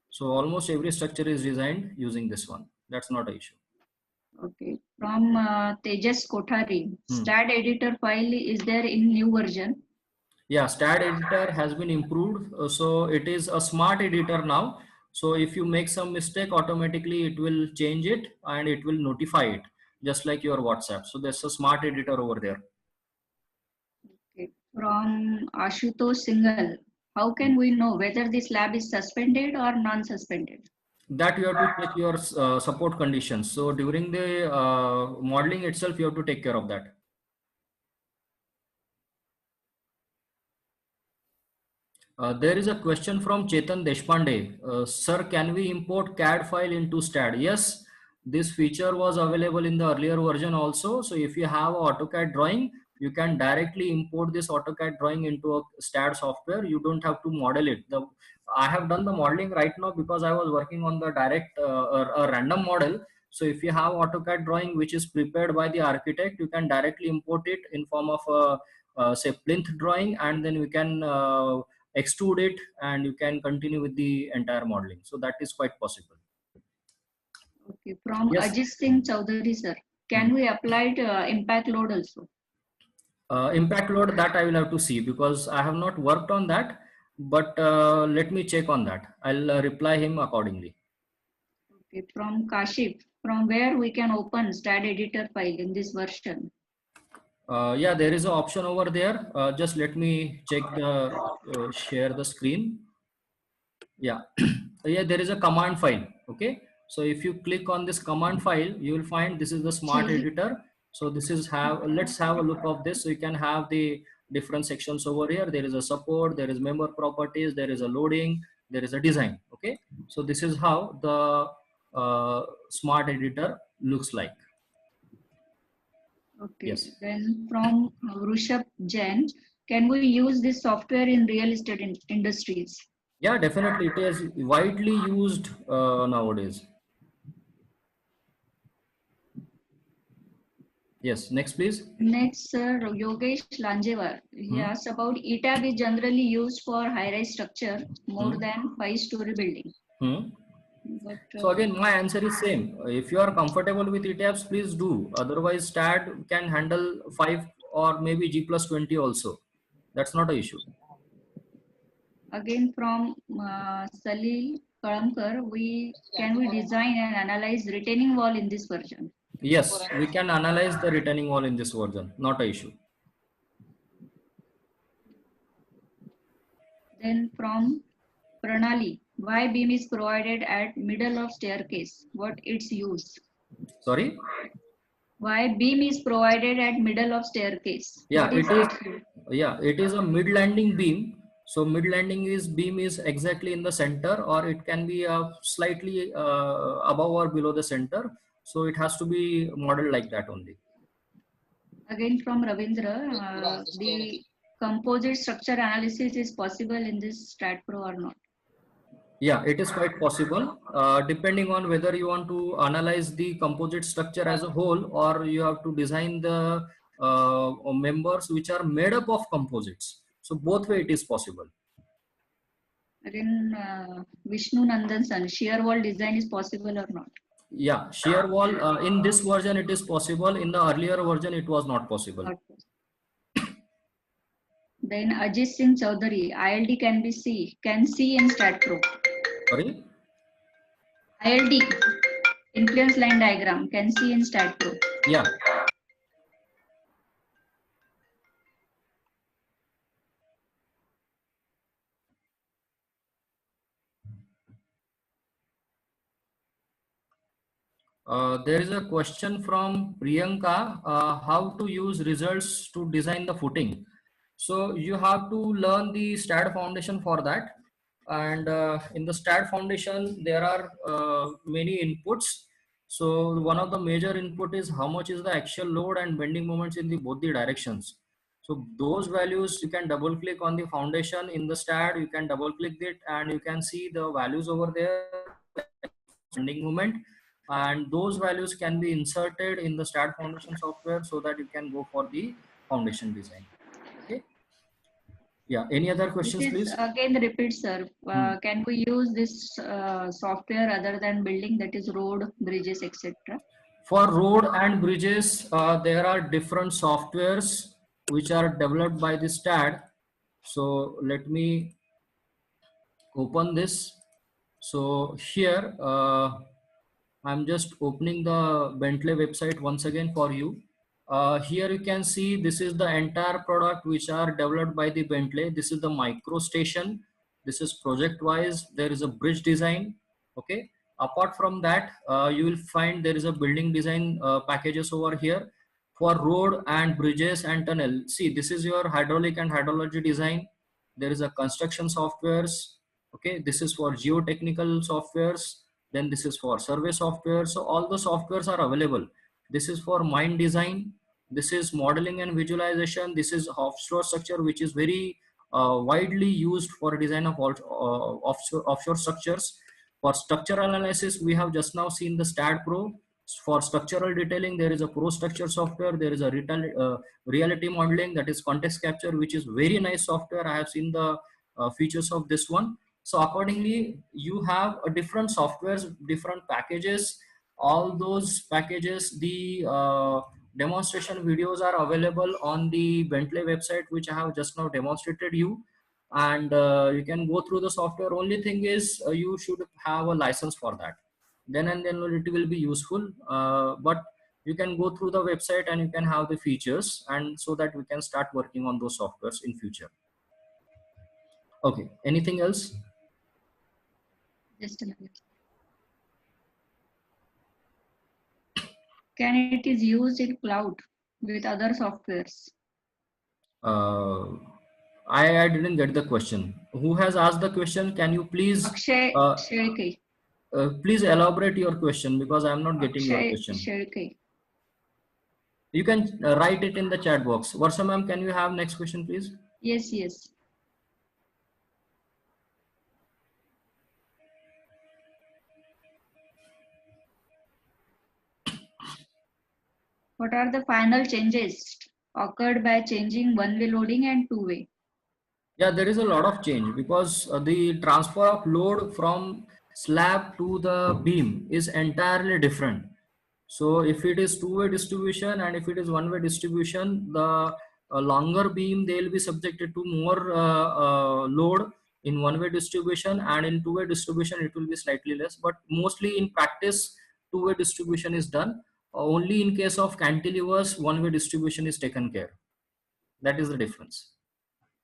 So almost every structure is designed using this one. That's not an issue. Okay, from Tejas Kothari, Hmm. STAAD editor file is there in new version? Yeah, STAAD editor has been improved. So it is a smart editor now. So if you make some mistake, automatically it will change it and it will notify it, just like your WhatsApp. So there's a smart editor over there. Okay. From Ashutosh Singhal, how can we know whether this lab is suspended or non-suspended? That you have to check your support conditions. So during the modeling itself, you have to take care of that. There is a question from Chetan Deshpande. Sir, can we import CAD file into STAAD? Yes, this feature was available in the earlier version also. So if you have an AutoCAD drawing, you can directly import this AutoCAD drawing into a STAAD software. You don't have to model it. I have done the modeling right now because I was working on the direct a random model. So if you have AutoCAD drawing which is prepared by the architect, you can directly import it in form of a say plinth drawing, and then we can extrude it and you can continue with the entire modeling. So that is quite possible. Okay, from Yes. Ajit Singh Chaudhary, sir, can we apply impact load also? Impact load, that I will have to see because I have not worked on that, but let me check on that. I'll reply him accordingly. Okay, from Kashif, from where we can open STAAD editor file in this version? Yeah, there is an option over there. Just let me check the share the screen. Yeah. Yeah, there is a command file. Okay, so if you click on this command file, you will find this is the smart editor. So this is let's have a look of this. So you can have the different sections over here. There is a support, there is member properties, there is a loading, there is a design. Okay, so this is how the smart editor looks like. Okay, Yes. then from Rushabh Jain, can we use this software in real estate industries? Yeah, definitely. It is widely used nowadays. Yes, next please. Next, sir, Yogesh Lanjewar. He asked about ETAB is generally used for high-rise structure more than 5-story building. But, So again, my answer is same. If you are comfortable with ETABS, please do. Otherwise, STAAD can handle 5 or maybe G plus 20 also. That's not an issue. again, from Salil Kalamkar, can we design and analyze retaining wall in this version? Yes, we can analyze the retaining wall in this version. Not an issue. Then from Pranali, why beam is provided at middle of staircase? What its use? Sorry. Why beam is provided at middle of staircase? Yeah, What is it is. its use? Yeah, it is a mid landing beam. So mid landing is beam is exactly in the center, or it can be slightly above or below the center. So it has to be modeled like that only. Again from Ravindra, the composite structure analysis is possible in this STAAD.pro or not? Yeah, it is quite possible, depending on whether you want to analyze the composite structure as a whole or you have to design the members which are made up of composites. So both way it is possible. Again, Vishnu Nandan son, shear wall design is possible or not? Yeah, shear wall in this version it is possible. In the earlier version it was not possible. Not possible. Then Ajit Singh Chaudhary, ILD can see in STAAD.pro. Sorry. ILD, influence line diagram, can see in STAAD.pro. Yeah. There is a question from Priyanka, how to use results to design the footing. So you have to learn the STAAD foundation for that. And in the STAAD foundation, there are many inputs. So one of the major input is how much is the axial load and bending moments in the both the directions. So those values you can double click on the foundation in the STAAD, you can double click it and you can see the values over there, bending moment, and those values can be inserted in the STAAD foundation software so that you can go for the foundation design. Okay. Yeah. Any other This questions, is please? again the repeat, sir. Can we use this software other than building, that is road, bridges, etc.? For road and bridges, there are different softwares which are developed by the STAAD. So let me open this. So here, I'm just opening the Bentley website once again for you. Here you can see this is the entire product which are developed by the Bentley. This is the micro station. This is project wise. There is a bridge design. Okay. Apart from that, you will find there is a building design packages over here for road and bridges and tunnel. See, this is your hydraulic and hydrology design. There is a construction softwares. Okay. This is for geotechnical softwares. Then this is for survey software. So all the softwares are available. This is for mine design. This is modeling and visualization. This is offshore structure, which is very widely used for design of offshore structures. For structural analysis, we have just now seen the STAAD.pro. For structural detailing, there is a pro structure software. There is a reality modeling, that is context capture, which is very nice software. I have seen the features of this one. So accordingly, you have a different softwares, different packages. All those packages, the demonstration videos are available on the Bentley website, which I have just now demonstrated you. And you can go through the software. Only thing is you should have a license for that. Then and then it will be useful. But you can go through the website and you can have the features, and so that we can start working on those softwares in future. Okay. Anything else? Just a minute. Can it is used in cloud with other softwares? I didn't get the question. Who has asked the question? Can you please Akshay uh, Sherke. please elaborate your question, because I am not getting your Akshay question. Sherke. You can write it in the chat box. Varsha ma'am, can you have next question, please? Yes, yes. What are the final changes occurred by changing one-way loading and two-way? Yeah, there is a lot of change, because the transfer of load from slab to the beam is entirely different. So if it is two-way distribution and if it is one-way distribution, the longer beam, they will be subjected to more load in one-way distribution, and in two-way distribution it will be slightly less. But mostly in practice, two-way distribution is done. Only in case of cantilevers, one-way distribution is taken care. That is the difference.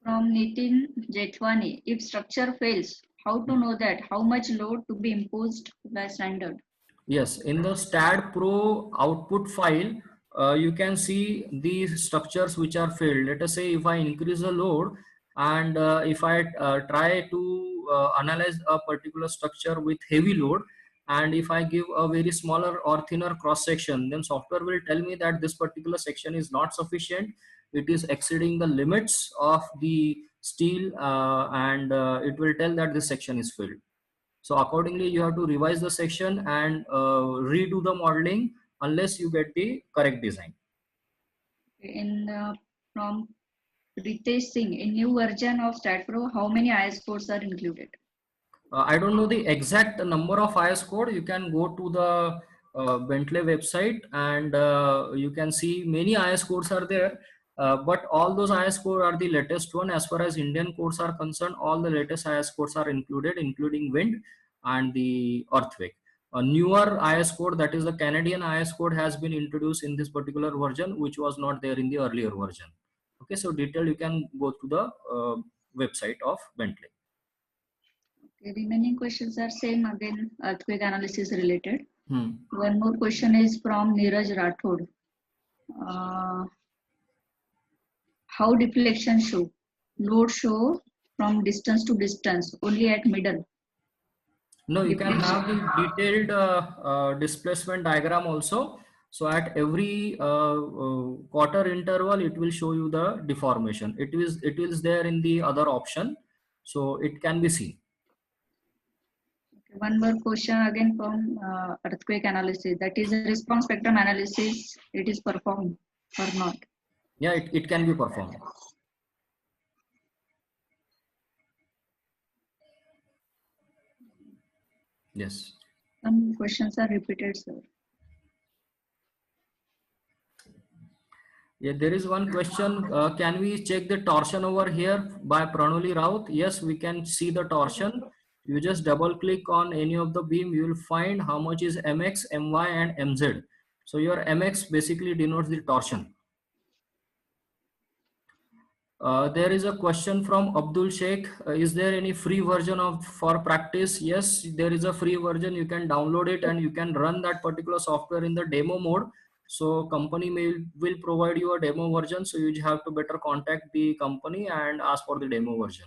From Nitin Jetwani, if structure fails, how to know that how much load to be imposed by standard? Yes, in the STAAD.pro output file, you can see these structures which are failed. Let us say if I increase the load, and if I try to analyze a particular structure with heavy load, and if I give a very smaller or thinner cross section, then software will tell me that this particular section is not sufficient. It is exceeding the limits of the steel, and it will tell that this section is failed. So accordingly, you have to revise the section and redo the modeling unless you get the correct design. From Ritesh Singh, in new version of STAAD.pro, how many IS codes are included? I don't know the exact number of IS code. You can go to the Bentley website and you can see many IS codes are there. But all those IS codes are the latest one. As far as Indian codes are concerned, all the latest IS codes are included, including wind and the earthquake. A newer IS code, that is the Canadian IS code, has been introduced in this particular version, which was not there in the earlier version. Okay, so detail you can go to the website of Bentley. Okay, remaining questions are same again, earthquake analysis related. Hmm. One more question is from Neeraj Rathod. How deflection show? Load show from distance to distance, only at middle. No, you can Deflection. have the detailed displacement diagram also. So at every quarter interval, it will show you the deformation. It is there in the other option, so it can be seen. One more question again from earthquake analysis. That is a response spectrum analysis. It is performed or not? Yeah, it can be performed. Yes. Some questions are repeated, sir. Yeah, there is one question. Can we check the torsion over here by Pranoli Raut? Yes, we can see the torsion. You just double click on any of the beam, you will find how much is mx, my, and mz. So your mx basically denotes the torsion. There is a question from Abdul Sheikh. Is there any free version of for practice? Yes, there is a free version. You can download it and you can run that particular software in the demo mode. So company will provide you a demo version. So you have to better contact the company and ask for the demo version.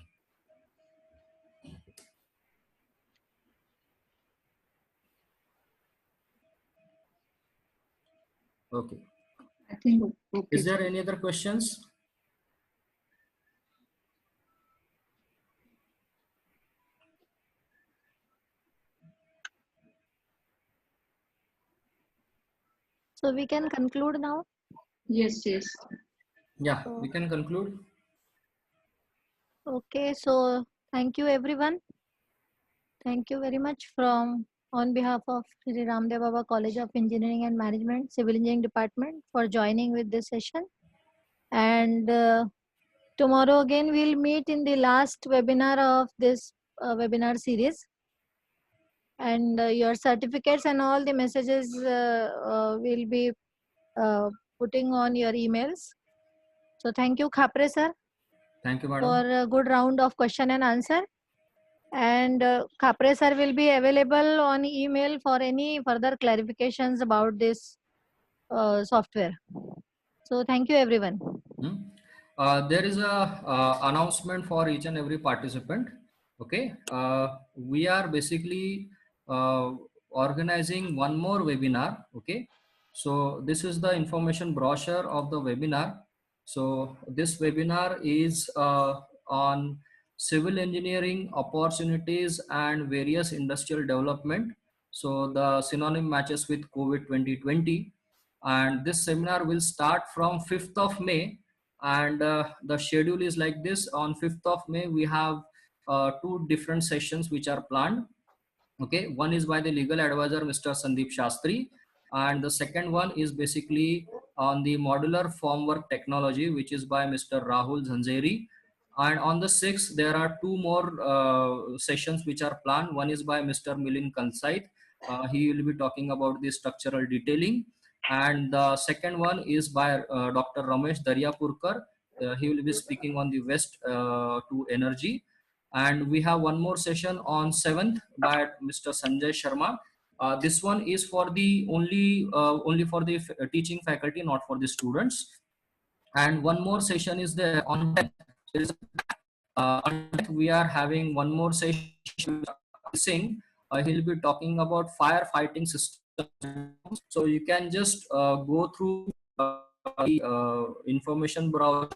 Okay. I think okay. Is there any other questions? So we can conclude now. Yes, yes. Yeah, we can conclude. Okay, so thank you everyone. Thank you very much on behalf of Sri Ramdev Baba College of Engineering and Management, Civil Engineering Department for joining with this session. And tomorrow again we'll meet in the last webinar of this webinar series. And your certificates and all the messages will be putting on your emails. So thank you, Khapre sir. Thank you, madam. For a good round of question and answer. And Khapre sir will be available on email for any further clarifications about this software. So thank you everyone. There is a announcement for each and every participant. Okay, we are basically organizing one more webinar. Okay, so this is the information brochure of the webinar. So this webinar is on civil engineering opportunities and various industrial development. So the synonym matches with COVID 2020, and this seminar will start from 5th of May. And the schedule is like this. On 5th of May, we have two different sessions which are planned. Okay, one is by the legal advisor Mr. Sandeep Shastri, and the second one is basically on the modular formwork technology, which is by Mr. Rahul Zanzeri. And on the 6th, there are two more sessions which are planned. One is by Mr. Milind Kansait. He will be talking about the structural detailing. And the second one is by Dr. Ramesh Daryapurkar. He will be speaking on the waste to energy. And we have one more session on 7th by Mr. Sanjay Sharma. This one is for the only for the teaching faculty, not for the students. And one more session is there on 10th. On 10th, we are having one more session. He'll be talking about firefighting systems. So you can just go through the information brochure,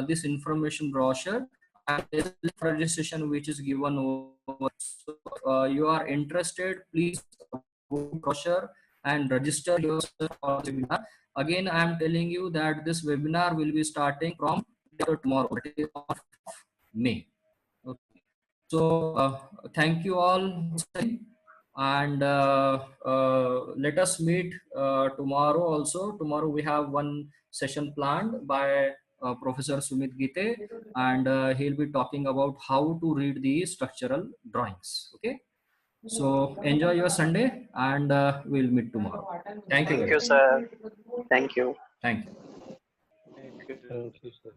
this information brochure, and there's a registration which is given over. So you are interested, please go to brochure and register yourself for the webinar. Again, I am telling you that this webinar will be starting from tomorrow, that is on 5th of May. Okay. So thank you all, and let us meet tomorrow also. Tomorrow we have one session planned by Professor Sumit Gite, and he'll be talking about how to read the structural drawings. Okay. So enjoy your Sunday, and we'll meet tomorrow. Thank you Thank very you, much. sir. Thank you. Thank you. Thank you. Thank you, sir.